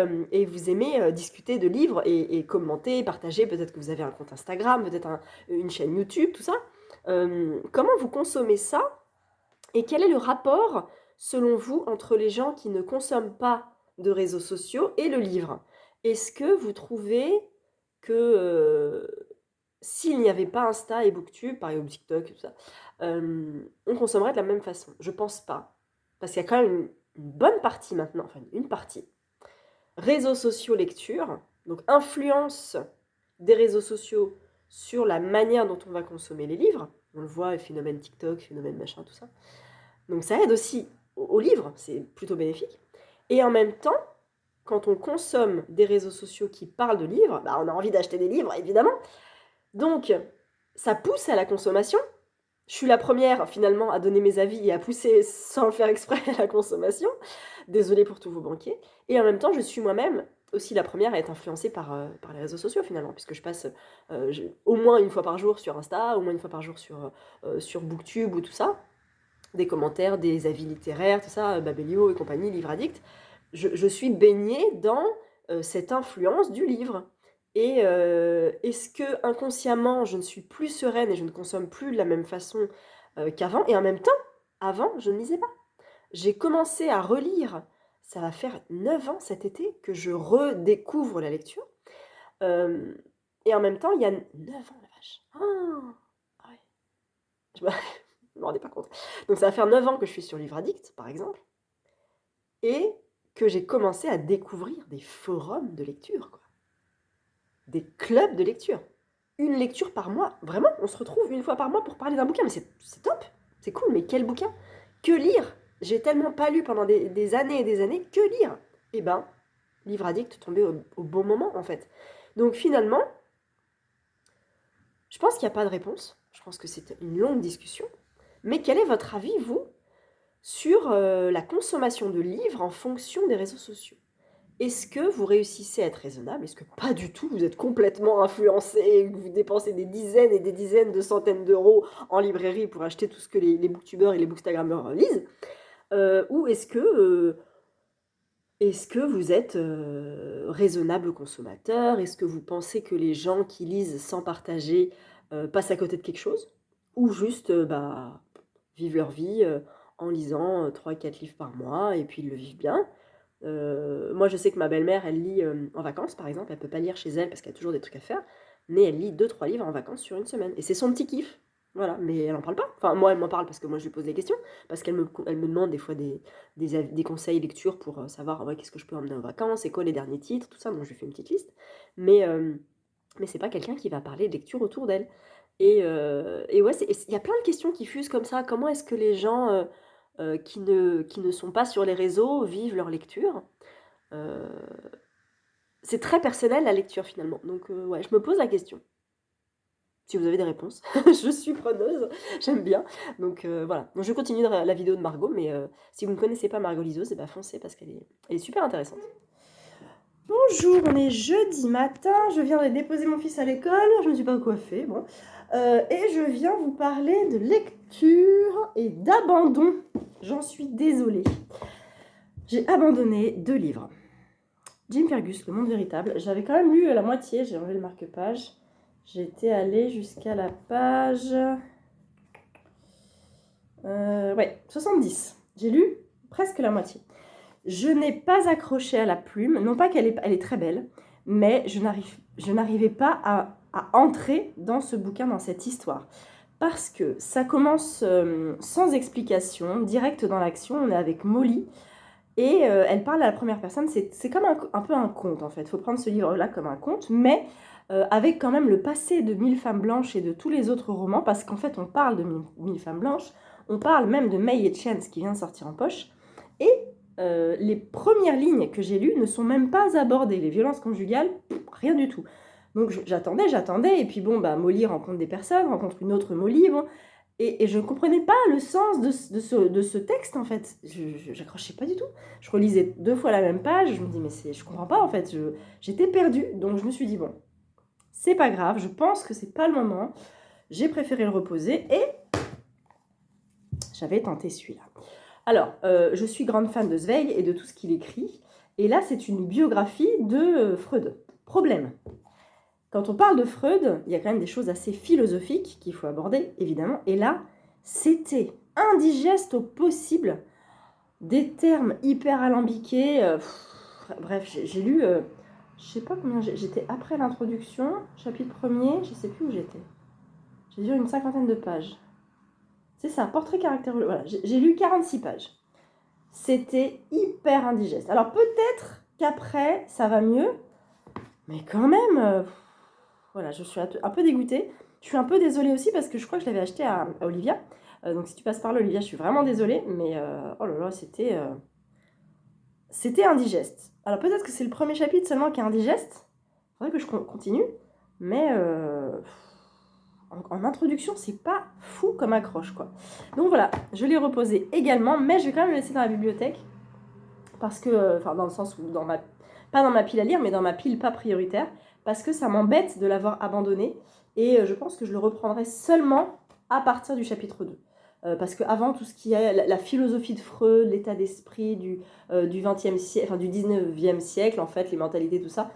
Speaker 1: vous aimez discuter de livres et commenter, partager. Peut-être que vous avez un compte Instagram, peut-être une chaîne YouTube, tout ça. Comment vous consommez ça? Et quel est le rapport, selon vous, entre les gens qui ne consomment pas de réseaux sociaux et le livre? Est-ce que vous trouvez que s'il n'y avait pas Insta et Booktube, par exemple TikTok, tout ça, on consommerait de la même façon? Je pense pas. Parce qu'il y a quand même une bonne partie maintenant, enfin une partie, réseaux sociaux, lecture, donc influence des réseaux sociaux sur la manière dont on va consommer les livres. On le voit, phénomène TikTok, phénomène machin, tout ça. Donc ça aide aussi au livre, c'est plutôt bénéfique. Et en même temps, quand on consomme des réseaux sociaux qui parlent de livres, on a envie d'acheter des livres, évidemment. Donc, ça pousse à la consommation. Je suis la première, finalement, à donner mes avis et à pousser, sans le faire exprès, à la consommation. Désolée pour tous vos banquiers. Et en même temps, je suis moi-même aussi la première à être influencée par les réseaux sociaux, finalement, puisque je passe au moins une fois par jour sur Insta, au moins une fois par jour sur Booktube ou tout ça. Des commentaires, des avis littéraires, tout ça, Babelio et compagnie, Livre Addict. Je suis baignée dans cette influence du livre. Et est-ce que inconsciemment, je ne suis plus sereine et je ne consomme plus de la même façon qu'avant? Et en même temps, avant, je ne lisais pas. J'ai commencé à relire, ça va faire 9 ans cet été que je redécouvre la lecture. Euh, et en même temps, il y a 9 ans, la vache. Ah ouais. Je me... je me rendais pas compte. Donc ça va faire 9 ans que je suis sur Livre Addict, par exemple, et que j'ai commencé à découvrir des forums de lecture, quoi. Des clubs de lecture. Une lecture par mois. Vraiment, on se retrouve une fois par mois pour parler d'un bouquin. Mais c'est top, c'est cool, mais quel bouquin? Que lire? J'ai tellement pas lu pendant des années et des années, que lire? Eh ben, Livre Addict tombé au bon moment, en fait. Donc finalement, je pense qu'il n'y a pas de réponse. Je pense que c'est une longue discussion. Mais quel est votre avis, vous, sur la consommation de livres en fonction des réseaux sociaux? Est-ce que vous réussissez à être raisonnable? Est-ce que pas du tout, vous êtes complètement influencé et que vous dépensez des dizaines et des dizaines de centaines d'euros en librairie pour acheter tout ce que les booktubeurs et les bookstagrammeurs lisent? Ou est-ce que vous êtes raisonnable consommateur? Est-ce que vous pensez que les gens qui lisent sans partager passent à côté de quelque chose? Ou juste vivent leur vie en lisant 3-4 livres par mois et puis ils le vivent bien? Moi, je sais que ma belle-mère, elle lit en vacances, par exemple. Elle peut pas lire chez elle parce qu'elle a toujours des trucs à faire. Mais elle lit 2-3 livres en vacances sur une semaine. Et c'est son petit kiff. Voilà, mais elle en parle pas. Enfin, moi, elle m'en parle parce que moi, je lui pose des questions. Parce qu'elle me demande des fois des conseils lecture pour savoir ouais, qu'est-ce que je peux emmener en vacances, c'est quoi les derniers titres, tout ça. Donc, je lui fais une petite liste. Mais c'est pas quelqu'un qui va parler de lecture autour d'elle. Et ouais, il y a plein de questions qui fusent comme ça. Comment est-ce que les gens qui ne sont pas sur les réseaux vivent leur lecture? Euh, c'est très personnel la lecture finalement. Donc ouais, je me pose la question. si vous avez des réponses. Je suis preneuse, j'aime bien. Donc voilà, donc je continue la vidéo de Margot, mais si vous ne connaissez pas Margot Lisos, foncez parce qu'elle est super intéressante. Bonjour, on est jeudi matin, je viens de déposer mon fils à l'école, je ne me suis pas coiffée, bon. Et je viens vous parler de lecture et d'abandon. J'en suis désolée. J'ai abandonné 2 livres. Jim Fergus, Le Monde Véritable. J'avais quand même lu la moitié, j'ai enlevé le marque-page. J'étais allée jusqu'à la page... 70. J'ai lu presque la moitié. Je n'ai pas accroché à la plume, non pas qu'elle est très belle, mais je n'arrivais pas à entrer dans ce bouquin, dans cette histoire. Parce que ça commence sans explication, direct dans l'action, on est avec Molly, et elle parle à la première personne, c'est comme un peu un conte en fait, il faut prendre ce livre-là comme un conte, mais avec quand même le passé de 1000 femmes blanches et de tous les autres romans, parce qu'en fait on parle de 1000 femmes blanches, on parle même de May et Chance qui vient de sortir en poche, et les premières lignes que j'ai lues ne sont même pas abordées, les violences conjugales, rien du tout. Donc j'attendais, et puis bon, bah, Molly rencontre des personnes, rencontre une autre Molly, bon, et je ne comprenais pas le sens de ce texte, en fait. Je n'accrochais pas du tout. Je relisais 2 fois la même page, je me dis, mais je comprends pas, en fait. J'étais perdue, donc je me suis dit, bon, c'est pas grave, je pense que c'est pas le moment. J'ai préféré le reposer, et j'avais tenté celui-là. Alors, je suis grande fan de Zweig et de tout ce qu'il écrit, et là, c'est une biographie de Freud. Problème. Quand on parle de Freud, il y a quand même des choses assez philosophiques qu'il faut aborder, évidemment. Et là, c'était indigeste au possible. Des termes hyper alambiqués. Bref, j'ai lu, je sais pas combien, j'étais après l'introduction, chapitre 1er, je sais plus où j'étais. J'ai lu une 50aine de pages. C'est ça, portrait caractère. Voilà, j'ai lu 46 pages. C'était hyper indigeste. Alors peut-être qu'après, ça va mieux, mais quand même... Voilà, je suis un peu dégoûtée. Je suis un peu désolée aussi parce que je crois que je l'avais acheté à Olivia. Donc si tu passes par là, Olivia, je suis vraiment désolée. Mais oh là là, c'était indigeste. Alors peut-être que c'est le premier chapitre seulement qui est indigeste. Il faudrait que je continue. Mais en introduction, c'est pas fou comme accroche, quoi. Donc voilà, je l'ai reposé également. Mais je vais quand même le laisser dans la bibliothèque. Parce que, enfin dans le sens où, pas dans ma pile à lire, mais dans ma pile pas prioritaire. Parce que ça m'embête de l'avoir abandonné, et je pense que je le reprendrai seulement à partir du chapitre 2. Parce qu'avant, tout ce qui est la philosophie de Freud, l'état d'esprit du 20e siècle, enfin du 19e siècle, en fait, les mentalités, tout ça,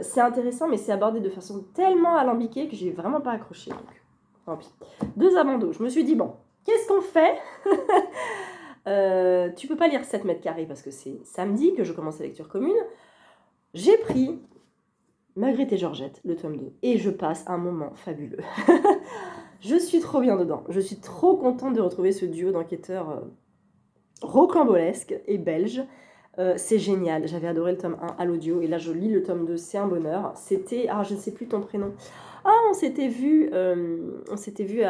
Speaker 1: c'est intéressant, mais c'est abordé de façon tellement alambiquée que j'ai vraiment pas accroché. Donc, tant pis. 2 abandons. Je me suis dit, bon, qu'est-ce qu'on fait? Tu peux pas lire 7 mètres carrés parce que c'est samedi que je commence la lecture commune. J'ai pris Marguerite et Georgette, le tome 2, et je passe un moment fabuleux. Je suis trop bien dedans. Je suis trop contente de retrouver ce duo d'enquêteurs rocambolesques et belges. C'est génial. J'avais adoré le tome 1 à l'audio, et là je lis le tome 2, c'est un bonheur. C'était... Ah, je ne sais plus ton prénom. Ah, on s'était vu à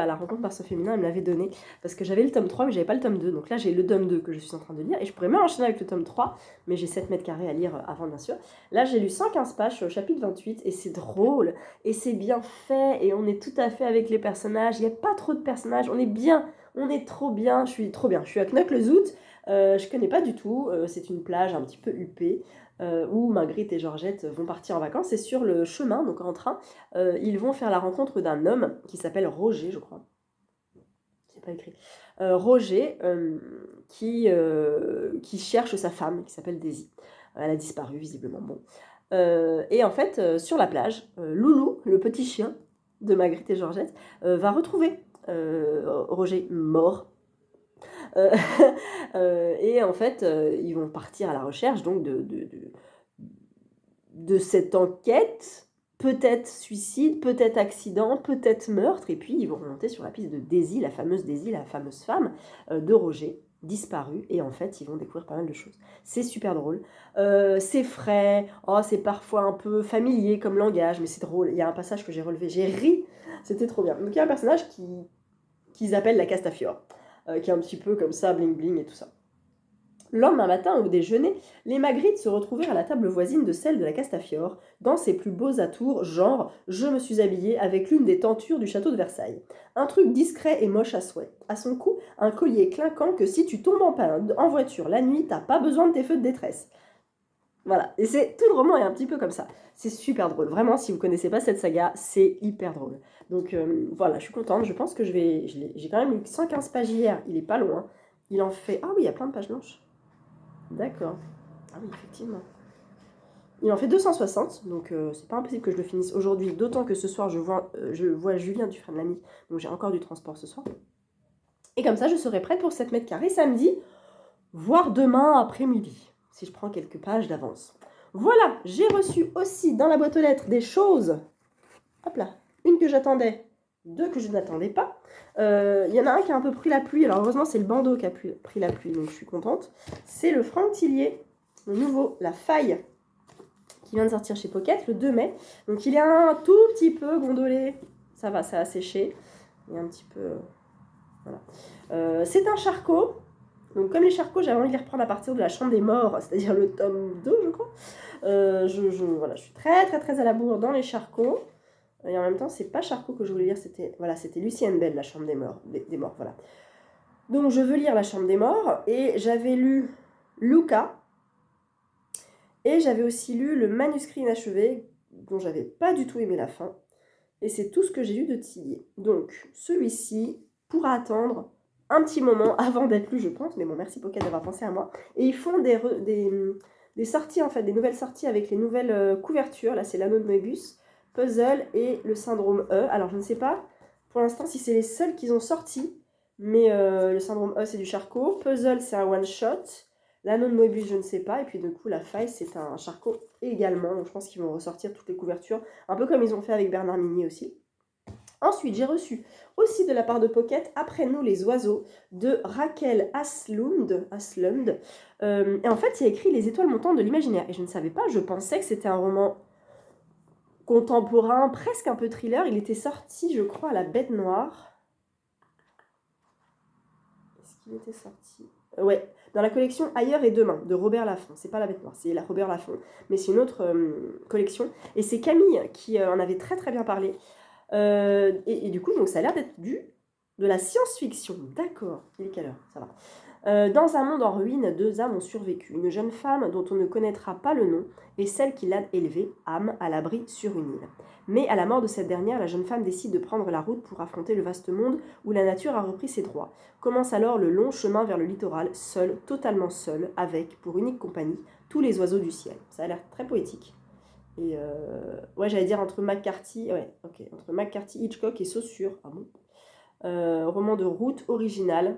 Speaker 1: la rencontre par ce féminin, elle me l'avait donné, parce que j'avais le tome 3, mais j'avais pas le tome 2. Donc là, j'ai le tome 2 que je suis en train de lire, et je pourrais même enchaîner avec le tome 3, mais j'ai 7 mètres carrés à lire avant, bien sûr. Là, j'ai lu 115 pages, je suis au chapitre 28, et c'est drôle, et c'est bien fait, et on est tout à fait avec les personnages. Il n'y a pas trop de personnages, on est bien, on est trop bien, je suis trop bien. Je suis à Knokke-le-Zout, je connais pas du tout, c'est une plage un petit peu huppée, où Marguerite et Georgette vont partir en vacances, et sur le chemin, donc en train, ils vont faire la rencontre d'un homme qui s'appelle Roger, je crois. C'est pas écrit. Roger, qui cherche sa femme, qui s'appelle Daisy. Elle a disparu, visiblement. Bon. Et en fait, sur la plage, Loulou, le petit chien de Marguerite et Georgette, va retrouver Roger mort. Et en fait, ils vont partir à la recherche donc de cette enquête, peut-être suicide, peut-être accident, peut-être meurtre, et puis ils vont remonter sur la piste de Daisy, la fameuse femme de Roger, disparue, et en fait ils vont découvrir pas mal de choses. C'est super drôle, c'est frais, c'est parfois un peu familier comme langage, mais c'est drôle. Il y a un passage que j'ai relevé, j'ai ri, c'était trop bien. Donc il y a un personnage qu'ils appellent la Castafiore, qui est un petit peu comme ça, bling bling et tout ça. Le lendemain matin, au déjeuner, les Magritte se retrouvèrent à la table voisine de celle de la Castafiore, dans ses plus beaux atours, genre « je me suis habillée avec l'une des tentures du château de Versailles ». Un truc discret et moche à souhait. À son cou, un collier clinquant que si tu tombes en panne en voiture la nuit, t'as pas besoin de tes feux de détresse. Voilà, et tout le roman est un petit peu comme ça. C'est super drôle. Vraiment, si vous connaissez pas cette saga, c'est hyper drôle. Donc voilà, je suis contente. Je pense que j'ai quand même eu 115 pages hier. Il est pas long. Hein. Il en fait... Ah oui, il y a plein de pages blanches. D'accord. Ah oui, effectivement. Il en fait 260, donc c'est pas impossible que je le finisse aujourd'hui, d'autant que ce soir je vois Julien Dufresne-Lamy, donc j'ai encore du transport ce soir. Et comme ça, je serai prête pour 7 mètres carrés samedi, voire demain après-midi, si je prends quelques pages d'avance. Voilà, j'ai reçu aussi dans la boîte aux lettres des choses. Hop là, une que j'attendais, deux que je n'attendais pas. Il y en a un qui a un peu pris la pluie, alors heureusement c'est le bandeau qui a pris la pluie, donc je suis contente. C'est le Franck Tillier, le nouveau, La Faille, qui vient de sortir chez Pocket le 2 mai. Donc il est un tout petit peu gondolé, ça va, ça a séché. Il est un petit peu... voilà. C'est un charcot. Donc comme les charcots, j'avais envie de les reprendre à partir de La Chambre des Morts, c'est-à-dire le tome 2, je crois. Voilà, je suis très très très à la bourre dans les charcots. Et en même temps, c'est pas Charcot que je voulais lire, c'était Lucienne Bell, La Chambre des Morts, voilà. Donc je veux lire La Chambre des Morts, et j'avais lu Luca, et j'avais aussi lu le manuscrit inachevé, dont j'avais pas du tout aimé la fin, et c'est tout ce que j'ai lu de Tillier. Donc celui-ci pourra attendre un petit moment avant d'être lu, je pense, mais bon, merci Pocket d'avoir pensé à moi. Et ils font des sorties, en fait, des nouvelles sorties avec les nouvelles couvertures, là c'est l'anneau de Moebius, Puzzle et le syndrome E. Alors je ne sais pas pour l'instant si c'est les seuls qu'ils ont sortis, mais le syndrome E c'est du Charcot, Puzzle c'est un one shot, l'anneau de Moebius je ne sais pas, et puis du coup la faille c'est un Charcot également, donc je pense qu'ils vont ressortir toutes les couvertures, un peu comme ils ont fait avec Bernard Minier aussi. Ensuite, j'ai reçu aussi de la part de Pocket Après nous les oiseaux de Raquel Aslund. Et en fait, il a écrit Les étoiles montantes de l'imaginaire. Et je ne savais pas, je pensais que c'était un roman contemporain, presque un peu thriller. Il était sorti, je crois, à la Bête Noire. Est-ce qu'il était sorti ? Ouais, dans la collection Ailleurs et Demain de Robert Laffont. C'est pas la Bête Noire, c'est la Robert Laffont. Mais c'est une autre collection. Et c'est Camille qui en avait très très bien parlé. Et du coup, donc, ça a l'air d'être de la science-fiction. D'accord. Il est quelle heure ? Ça va. Dans un monde en ruine, deux âmes ont survécu. Une jeune femme dont on ne connaîtra pas le nom et celle qui l'a élevée, âme, à l'abri sur une île. Mais à la mort de cette dernière, la jeune femme décide de prendre la route pour affronter le vaste monde où la nature a repris ses droits. Commence alors le long chemin vers le littoral, seule, totalement seule, avec, pour unique compagnie, tous les oiseaux du ciel. Ça a l'air très poétique. Et ouais, j'allais dire entre McCarthy, Hitchcock et Saussure. Ah bon. Roman de route original,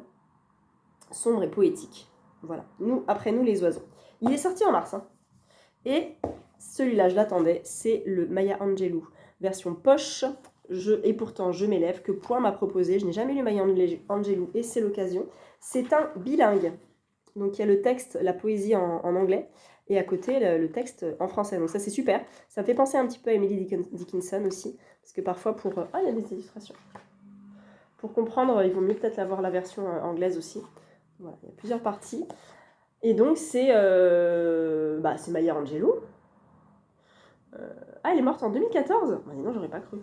Speaker 1: sombre et poétique. Voilà. Après nous les oiseaux. Il est sorti en mars. Hein. Et celui-là, je l'attendais. C'est le Maya Angelou, version poche. Et pourtant, je m'élève. Que Point m'a proposé. Je n'ai jamais lu Maya Angelou et c'est l'occasion. C'est un bilingue. Donc il y a le texte, la poésie en anglais. Et à côté, le texte en français. Donc ça, c'est super. Ça me fait penser un petit peu à Emily Dickinson aussi. Parce que parfois, il y a des illustrations. Pour comprendre, il vaut mieux peut-être avoir la version anglaise aussi. Voilà, il y a plusieurs parties. Et donc, c'est Maya Angelou. Elle est morte en 2014 ? Non, j'aurais pas cru.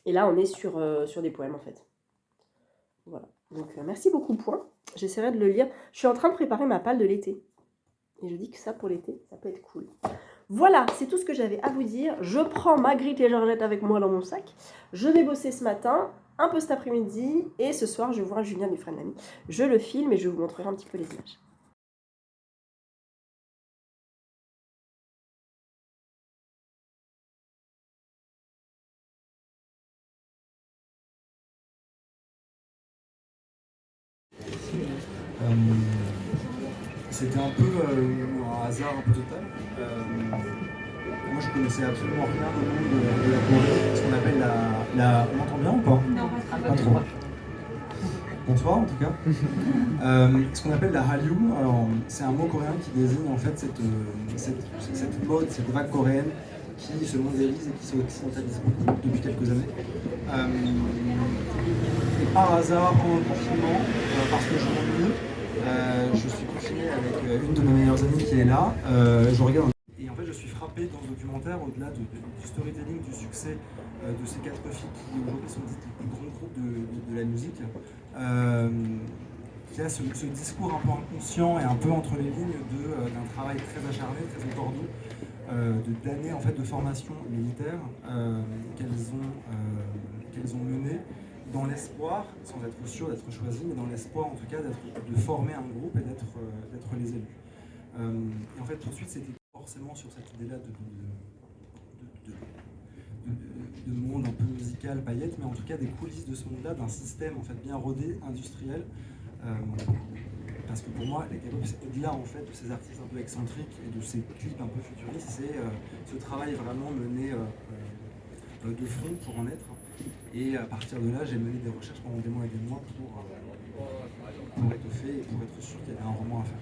Speaker 1: Et là, on est sur des poèmes, en fait. Voilà. Donc, merci beaucoup, Point. J'essaierai de le lire. Je suis en train de préparer ma palle de l'été. Et je dis que ça, pour l'été, ça peut être cool. Voilà, c'est tout ce que j'avais à vous dire. Je prends Magritte et Georgette avec moi dans mon sac. Je vais bosser ce matin, un peu cet après-midi. Et ce soir, je vois Julien Dufresne-Lamy. Je le filme et je vous montrerai un petit peu les images.
Speaker 3: C'était un peu un hasard un peu total. Moi je connaissais absolument rien au monde de la Corée, ce qu'on appelle la... On m'entend bien ou pas ?
Speaker 4: Non,
Speaker 3: pas trop. Bonsoir en tout cas. Ce qu'on appelle la Hallyu, c'est un mot coréen qui désigne en fait cette mode, cette vague coréenne qui se mondialise et qui s'occidentalise depuis quelques années. Et par hasard, pendant le confinement, parce que je m'ennuie, Je suis confiné avec une de mes meilleures amies qui est là. Je regarde et en fait je suis frappé dans ce documentaire, au-delà du storytelling, du succès de ces quatre filles qui aujourd'hui sont dites les grands groupes de la musique. Il y a ce discours un peu inconscient et un peu entre les lignes d'un travail très acharné, très au cordeau, d'années en fait, de formation militaire qu'elles ont mené dans l'espoir, sans être sûr d'être choisies, mais dans l'espoir en tout cas de former un groupe et d'être les élus. Et en fait tout de suite c'était forcément sur cette idée-là de monde un peu musical, paillettes, mais en tout cas des coulisses de ce monde-là, d'un système en fait bien rodé, industriel. Parce que pour moi, les K-pop, c'est au-delà en fait de ces artistes un peu excentriques et de ces clips un peu futuristes, c'est ce travail vraiment mené de front pour en être. Et à partir de là, j'ai mené des recherches pendant des mois et des mois pour étoffer et pour être sûr qu'il y avait un roman à faire.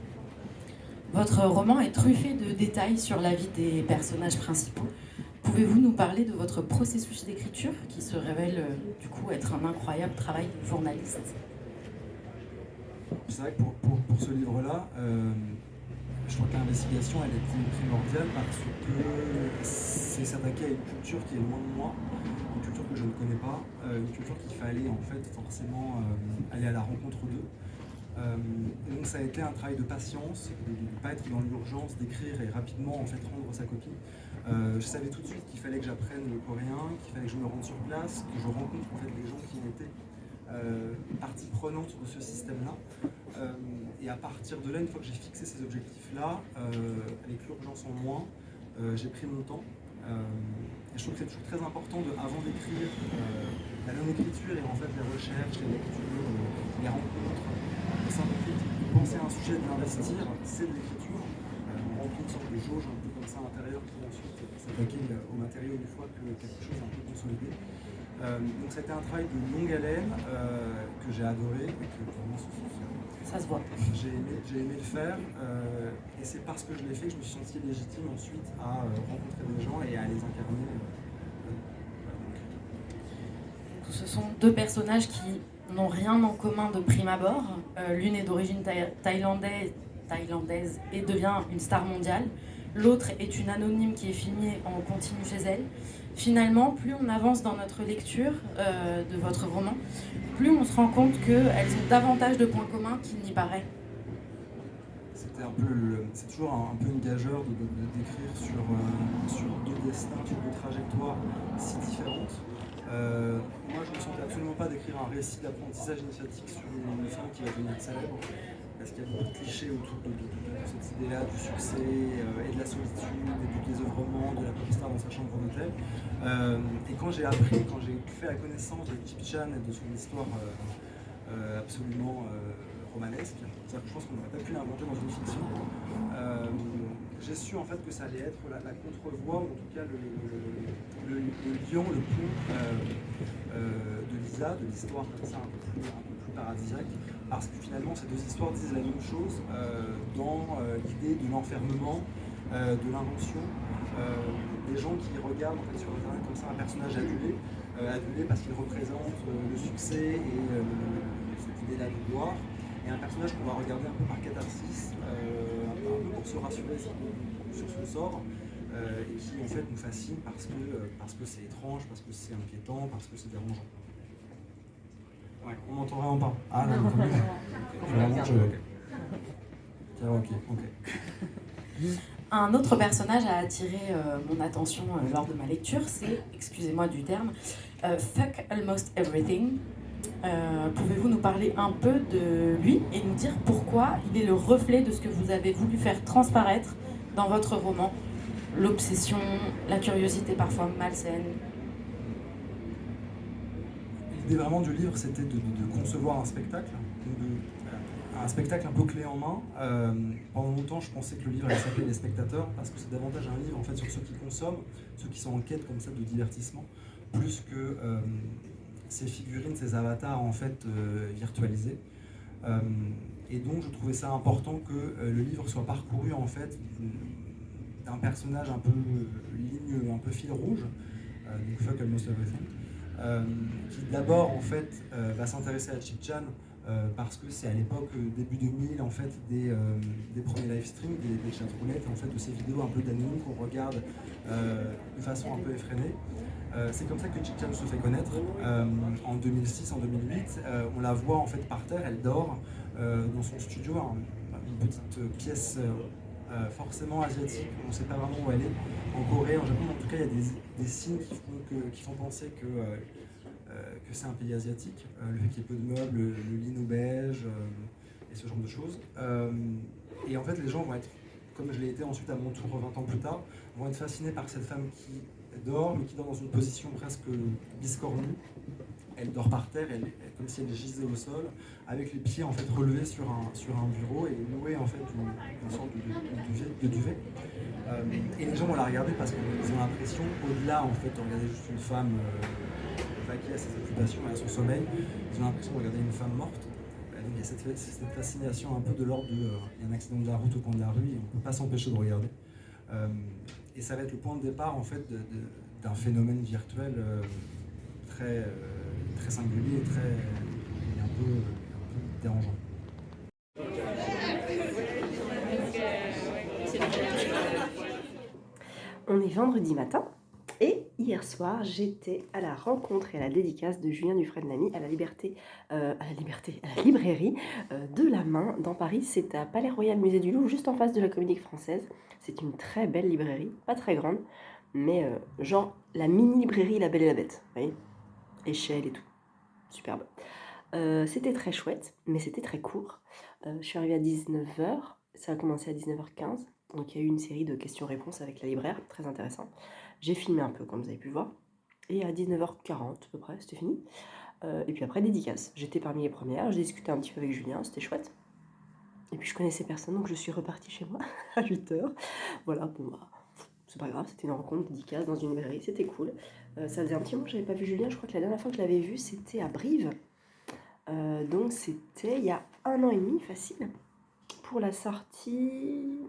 Speaker 4: Votre roman est truffé de détails sur la vie des personnages principaux. Pouvez-vous nous parler de votre processus d'écriture qui se révèle du coup être un incroyable travail de journaliste?
Speaker 3: C'est vrai que pour ce livre-là, je crois que l'investigation elle est primordiale parce que c'est s'attaquer à une culture qui est loin de moi, une culture que je ne connais pas, une culture qu'il fallait en fait forcément aller à la rencontre d'eux. Et donc ça a été un travail de patience, de ne pas être dans l'urgence, d'écrire et rapidement en fait rendre sa copie. Je savais tout de suite qu'il fallait que j'apprenne le coréen, qu'il fallait que je me rende sur place, que je rencontre en fait des gens qui étaient partie prenante de ce système-là. Et à partir de là, une fois que j'ai fixé ces objectifs-là, avec l'urgence en moins, j'ai pris mon temps. Et je trouve que c'est toujours très important, avant d'écrire, la non-écriture et en fait les recherches, les lectures, les rencontres, le simple fait de penser à un sujet, de l'investir, c'est de l'écriture. On remplit une sorte de jauge un peu comme ça à l'intérieur pour ensuite s'attaquer au matériau une fois que quelque chose est un peu consolidé. Donc ça a été un travail de longue haleine que j'ai adoré et que vraiment
Speaker 4: ça se voit.
Speaker 3: J'ai aimé le faire et c'est parce que je l'ai fait que je me suis senti légitime ensuite à rencontrer des gens et à les incarner.
Speaker 4: Ce sont deux personnages qui n'ont rien en commun de prime abord. L'une est d'origine thaïlandaise et devient une star mondiale. L'autre est une anonyme qui est filmée en continu chez elle. Finalement, plus on avance dans notre lecture de votre roman, plus on se rend compte qu'elles ont davantage de points communs qu'il n'y paraît.
Speaker 3: C'est toujours un peu une gageure d'écrire sur deux destins, sur deux trajectoires si différentes. Moi, je ne me sentais absolument pas d'écrire un récit d'apprentissage initiatique sur une femme qui va devenir célèbre, parce qu'il y a beaucoup de clichés autour de cette idée-là du succès et de la solitude et du désœuvrement de la pop star dans sa chambre d'hôtel. Et quand j'ai fait la connaissance de Chip Chan et de son histoire absolument romanesque, c'est-à-dire que je pense qu'on n'aurait pas pu l'inventer dans une fiction, j'ai su en fait que ça allait être la contre-voix, ou en tout cas le lion, le pont de Lisa, de l'histoire comme ça un peu plus paradisiaque, parce que finalement ces deux histoires disent la même chose dans l'idée de l'enfermement, de l'invention, des gens qui regardent en fait, sur internet comme ça un personnage adulé parce qu'il représente le succès et cette idée-là de gloire, et un personnage qu'on va regarder un peu par catharsis, un peu pour se rassurer sur son sort, et qui en fait nous fascine parce que c'est étrange, parce que c'est inquiétant, parce que c'est dérangeant. Ouais, on m'entend vraiment pas. Ah là, ok.
Speaker 4: Un autre personnage a attiré mon attention lors de ma lecture, c'est, excusez-moi du terme, Fuck Almost Everything. Pouvez-vous nous parler un peu de lui et nous dire pourquoi il est le reflet de ce que vous avez voulu faire transparaître dans votre roman? L'obsession, la curiosité parfois malsaine.
Speaker 3: L'idée vraiment du livre, c'était de concevoir un spectacle, un spectacle un peu clé en main. Pendant longtemps, je pensais que le livre allait s'appeler Les Spectateurs, parce que c'est davantage un livre en fait, sur ceux qui consomment, ceux qui sont en quête comme ça de divertissement, plus que ces figurines, ces avatars en fait virtualisés. Et donc je trouvais ça important que le livre soit parcouru en fait d'un personnage un peu ligne, un peu fil rouge, donc Fuck Almost Everything, qui d'abord en fait va s'intéresser à Chip Chan parce que c'est à l'époque, début 2000, en fait, des premiers live streams, des chatroulettes, en fait, de ces vidéos un peu d'anonymes qu'on regarde de façon un peu effrénée. C'est comme ça que Chichan se fait connaître. En 2006, en 2008, on la voit en fait par terre, elle dort dans son studio, une petite pièce forcément asiatique, on ne sait pas vraiment où elle est, en Corée, en Japon, en tout cas il y a des signes qui font penser que c'est un pays asiatique, le fait qu'il y ait peu de meubles, le lino beige et ce genre de choses. Et en fait les gens vont être, comme je l'ai été ensuite à mon tour 20 ans plus tard, vont être fascinés par cette femme qui dort, mais qui dort dans une position presque biscornue. Elle dort par terre, comme si elle gisait au sol, avec les pieds en fait relevés sur un bureau et nouée en fait une sorte de duvet. Et les gens vont la regarder parce qu'ils ont l'impression, au-delà en fait de regarder juste une femme vaquer à ses occupations et à son sommeil, ils ont l'impression de regarder une femme morte. Donc il y a cette fascination un peu de l'ordre de il y a un accident de la route au coin de la rue et on ne peut pas s'empêcher de regarder. Et ça va être le point de départ en fait d'un phénomène virtuel très singulier et un peu dérangeant.
Speaker 1: On est vendredi matin et hier soir j'étais à la rencontre et à la dédicace de Julien Dufresne-Lamy à la librairie de la Main dans Paris. C'est à Palais Royal Musée du Louvre, juste en face de la Comédie Française. C'est une très belle librairie, pas très grande, mais genre la mini librairie La Belle et la Bête, vous voyez, échelle et tout, superbe. C'était très chouette, mais c'était très court. Je suis arrivée à 19h, ça a commencé à 19h15. Donc il y a eu une série de questions-réponses avec la libraire, très intéressant. J'ai filmé un peu, comme vous avez pu le voir. Et à 19h40 à peu près, c'était fini. Et puis après, dédicace. J'étais parmi les premières, j'ai discuté un petit peu avec Julien, c'était chouette. Et puis je connaissais personne, donc je suis repartie chez moi à 8h. Voilà, bon bah, c'est pas grave, c'était une rencontre dédicace dans une librairie, c'était cool. Ça faisait un petit moment que j'avais pas vu Julien, je crois que la dernière fois que je l'avais vu, c'était à Brive. Donc c'était il y a 1 an et demi, facile. Pour la sortie...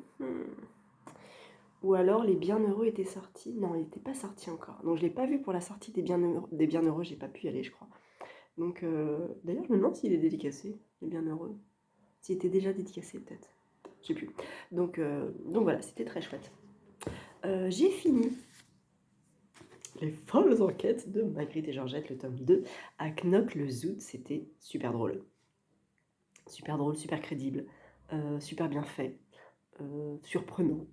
Speaker 1: Ou alors les Bienheureux étaient sortis. Non, il n'était pas sorti encore. Donc je ne l'ai pas vu pour la sortie des Bienheureux, j'ai pas pu y aller, je crois. Donc d'ailleurs, je me demande s'il est dédicacé, les Bienheureux. S'il était déjà dédicacé, peut-être. Je sais plus. Donc voilà, c'était très chouette. J'ai fini Les folles enquêtes de Magritte et Georgette, le tome 2, à Knock-le-Zout. C'était super drôle. Super drôle, super crédible, super bien fait, surprenant.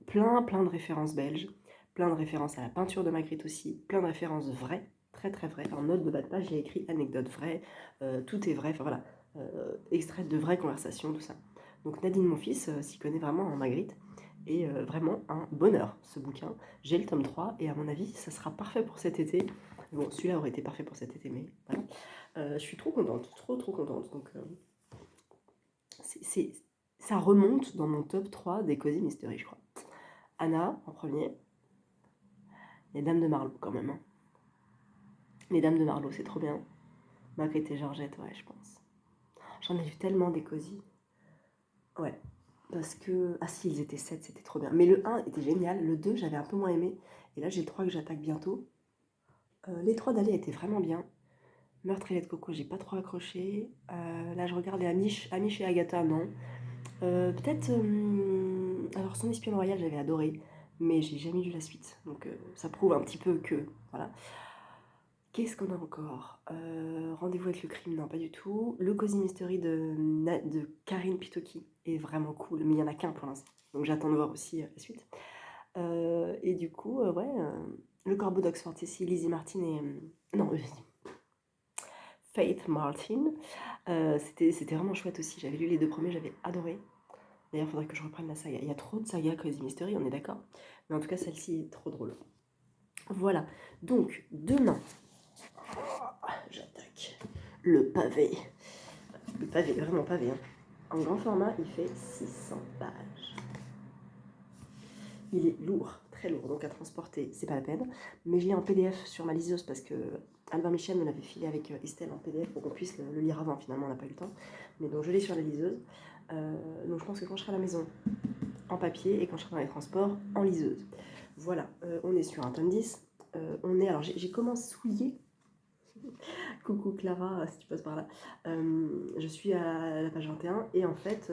Speaker 1: Plein de références belges, plein de références à la peinture de Magritte aussi, plein de références vraies, très vraies. En note de bas de page, j'ai écrit anecdote vraie, tout est vrai, enfin voilà, extrait de vraies conversations, tout ça. Donc Nadine, mon fils, s'y connaît vraiment en Magritte, et vraiment un bonheur, ce bouquin. J'ai le tome 3, et à mon avis, ça sera parfait pour cet été. Bon, celui-là aurait été parfait pour cet été, mais voilà. Je suis trop contente, trop contente, donc ça remonte dans mon top 3 des Cozy Mystery, je crois. Anna, en premier. Les Dames de Marlowe, quand même. Hein. Les Dames de Marlowe, c'est trop bien. Magritte et Georgette, ouais, je pense. J'en ai vu tellement des cosy. Ouais, parce que... Ah si, ils étaient 7, c'était trop bien. Mais le 1 était génial, le 2, j'avais un peu moins aimé. Et là, j'ai le 3 que j'attaque bientôt. Les 3 d'Ali étaient vraiment bien. Meurtre et lait de coco, j'ai pas trop accroché. Là, je regarde les Amish et Agatha, non. Peut-être... alors, Son Espion Royal, j'avais adoré. Mais j'ai jamais lu la suite. Donc, ça prouve un petit peu que... Voilà. Qu'est-ce qu'on a encore Rendez-vous avec le crime, non, pas du tout. Le Cozy Mystery de Karine Pitoki est vraiment cool, mais il n'y en a qu'un pour l'instant. Donc j'attends de voir aussi la suite. Et du coup, Le Corbeau d'Oxford, c'est Lizzie Martin et... non, Faith Martin. C'était vraiment chouette aussi. J'avais lu les 2 premiers, j'avais adoré. D'ailleurs, il faudrait que je reprenne la saga. Il y a trop de sagas Cozy Mystery, on est d'accord. Mais en tout cas, celle-ci est trop drôle. Voilà. Donc, demain... J'attaque le pavé. Le pavé, vraiment pavé. Hein. En grand format, il fait 600 pages. Il est lourd, très lourd, donc à transporter, c'est pas la peine. Mais je l'ai en PDF sur ma liseuse parce que Albin Michel me l'avait filé avec Estelle en PDF pour qu'on puisse le lire avant. Finalement, on n'a pas eu le temps. Mais donc, je l'ai sur la liseuse. Donc, je pense que quand je serai à la maison, en papier, et quand je serai dans les transports, en liseuse. Voilà, on est sur un tome 10. Alors, j'ai commencé souillé. Coucou Clara, si tu passes par là. Je suis à la page 21 et en fait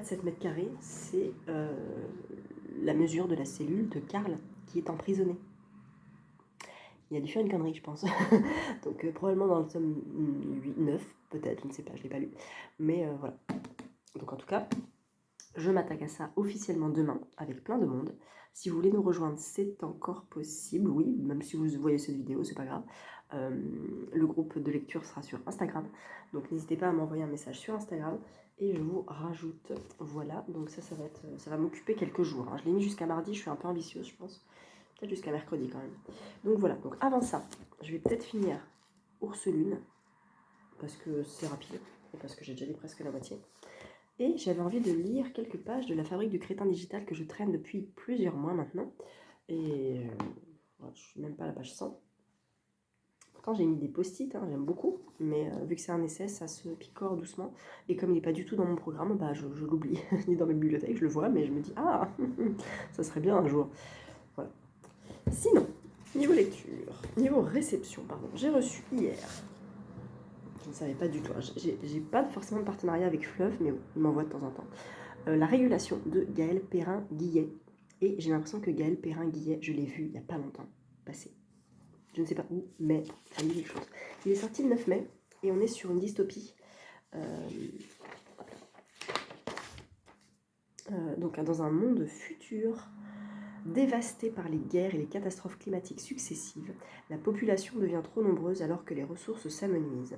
Speaker 1: 7 mètres carrés, c'est la mesure de la cellule de Karl qui est emprisonné. Il a dû faire une connerie, je pense. Donc probablement dans le tome 8, 9, peut-être, je ne sais pas, je ne l'ai pas lu. Mais voilà. Donc en tout cas, je m'attaque à ça officiellement demain, avec plein de monde. Si vous voulez nous rejoindre, c'est encore possible, oui, même si vous voyez cette vidéo, c'est pas grave. Le groupe de lecture sera sur Instagram, donc n'hésitez pas à m'envoyer un message sur Instagram et je vous rajoute. Voilà, donc ça va m'occuper quelques jours. Hein. Je l'ai mis jusqu'à mardi, je suis un peu ambitieuse, je pense. Peut-être jusqu'à mercredi quand même. Donc voilà, donc avant ça, je vais peut-être finir Ours Lune, parce que c'est rapide, et parce que j'ai déjà lu presque la moitié. Et j'avais envie de lire quelques pages de La Fabrique du Crétin Digital que je traîne depuis plusieurs mois maintenant. Et je suis même pas à la page 100. Pourtant j'ai mis des post-it, hein, j'aime beaucoup, mais vu que c'est un essai, ça se picore doucement. Et comme il n'est pas du tout dans mon programme, bah, je l'oublie. Il est dans mes bibliothèques, je le vois, mais je me dis, ah, ça serait bien un jour. Voilà. Sinon, niveau lecture, niveau réception, pardon, j'ai reçu hier... Je ne savais pas du tout. J'ai pas forcément de partenariat avec Fleuve, mais il m'envoie de temps en temps. La régulation de Gaël Perrin-Guillet. Et j'ai l'impression que Gaël Perrin-Guillet, je l'ai vu il n'y a pas longtemps passer. Je ne sais pas où, mais ça me dit quelque chose. Il est sorti le 9 mai et on est sur une dystopie. Donc dans un monde futur dévasté par les guerres et les catastrophes climatiques successives, la population devient trop nombreuse alors que les ressources s'amenuisent.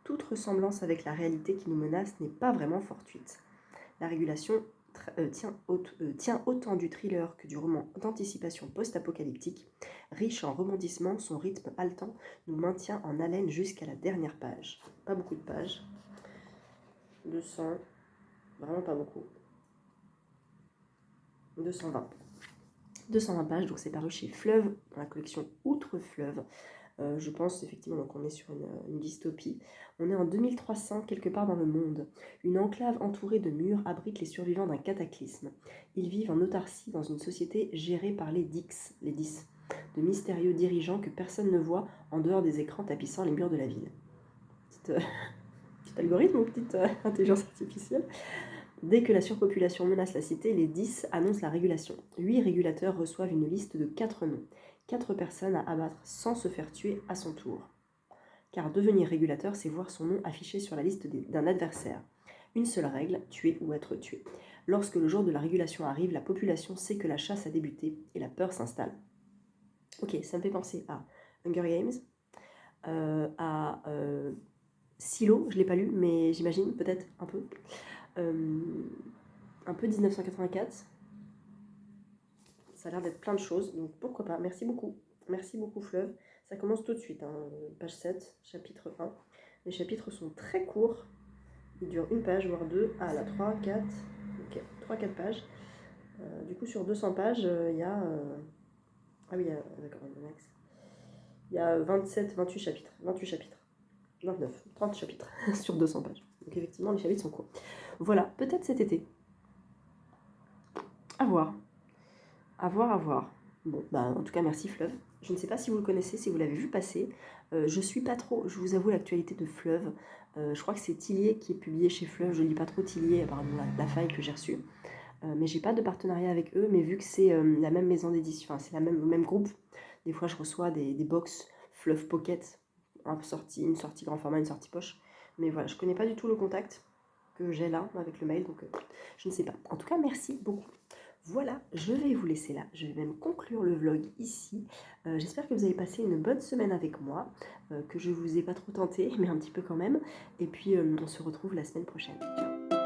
Speaker 1: Toute ressemblance avec la réalité qui nous menace n'est pas vraiment fortuite. La régulation tient autant du thriller que du roman d'anticipation post-apocalyptique. Riche en rebondissements, son rythme haletant nous maintient en haleine jusqu'à la dernière page. Pas beaucoup de pages. 200, vraiment pas beaucoup. 220 pages, donc c'est paru chez Fleuve, dans la collection Outre-Fleuve. Je pense effectivement qu'on est sur une dystopie. On est en 2300, quelque part dans le monde. Une enclave entourée de murs abrite les survivants d'un cataclysme. Ils vivent en autarcie dans une société gérée par les Dix, de mystérieux dirigeants que personne ne voit en dehors des écrans tapissant les murs de la ville. Petit algorithme ou petite intelligence artificielle. Dès que la surpopulation menace la cité, les 10 annoncent la régulation. 8 régulateurs reçoivent une liste de 4 noms. 4 personnes à abattre sans se faire tuer à son tour. Car devenir régulateur, c'est voir son nom affiché sur la liste d'un adversaire. Une seule règle, tuer ou être tué. Lorsque le jour de la régulation arrive, la population sait que la chasse a débuté et la peur s'installe. Ok, ça me fait penser à Hunger Games, à Silo, je ne l'ai pas lu, mais j'imagine peut-être un peu. Un peu 1984. Ça a l'air d'être plein de choses, donc pourquoi pas. Merci beaucoup Fleuve. Ça commence tout de suite, hein. Page 7, chapitre 1. Les chapitres sont très courts. Ils durent une page, voire deux. Ah là, 3, 4. Ok, 3-4 pages. Du coup, sur 200 pages, il y a... Ah oui, d'accord, il y a 28 chapitres. 29, 30 chapitres sur 200 pages. Donc effectivement, les chapitres sont courts. Voilà, peut-être cet été. À voir. Bon, bah en tout cas, merci Fleuve. Je ne sais pas si vous le connaissez, si vous l'avez vu passer. Je suis pas trop, je vous avoue, l'actualité de Fleuve. Je crois que c'est Tillier qui est publié chez Fleuve. Je lis pas trop Tillier, apparemment la faille que j'ai reçue. Mais j'ai pas de partenariat avec eux. Mais vu que c'est la même maison d'édition, enfin c'est le même groupe, des fois je reçois des box Fleuve Pocket, une sortie grand format, une sortie poche. Mais voilà, je connais pas du tout le contact que j'ai là avec le mail, donc je ne sais pas. En tout cas, merci beaucoup. Voilà, je vais vous laisser là. Je vais même conclure le vlog ici. J'espère que vous avez passé une bonne semaine avec moi, que je vous ai pas trop tenté, mais un petit peu quand même. Et puis, on se retrouve la semaine prochaine. Ciao.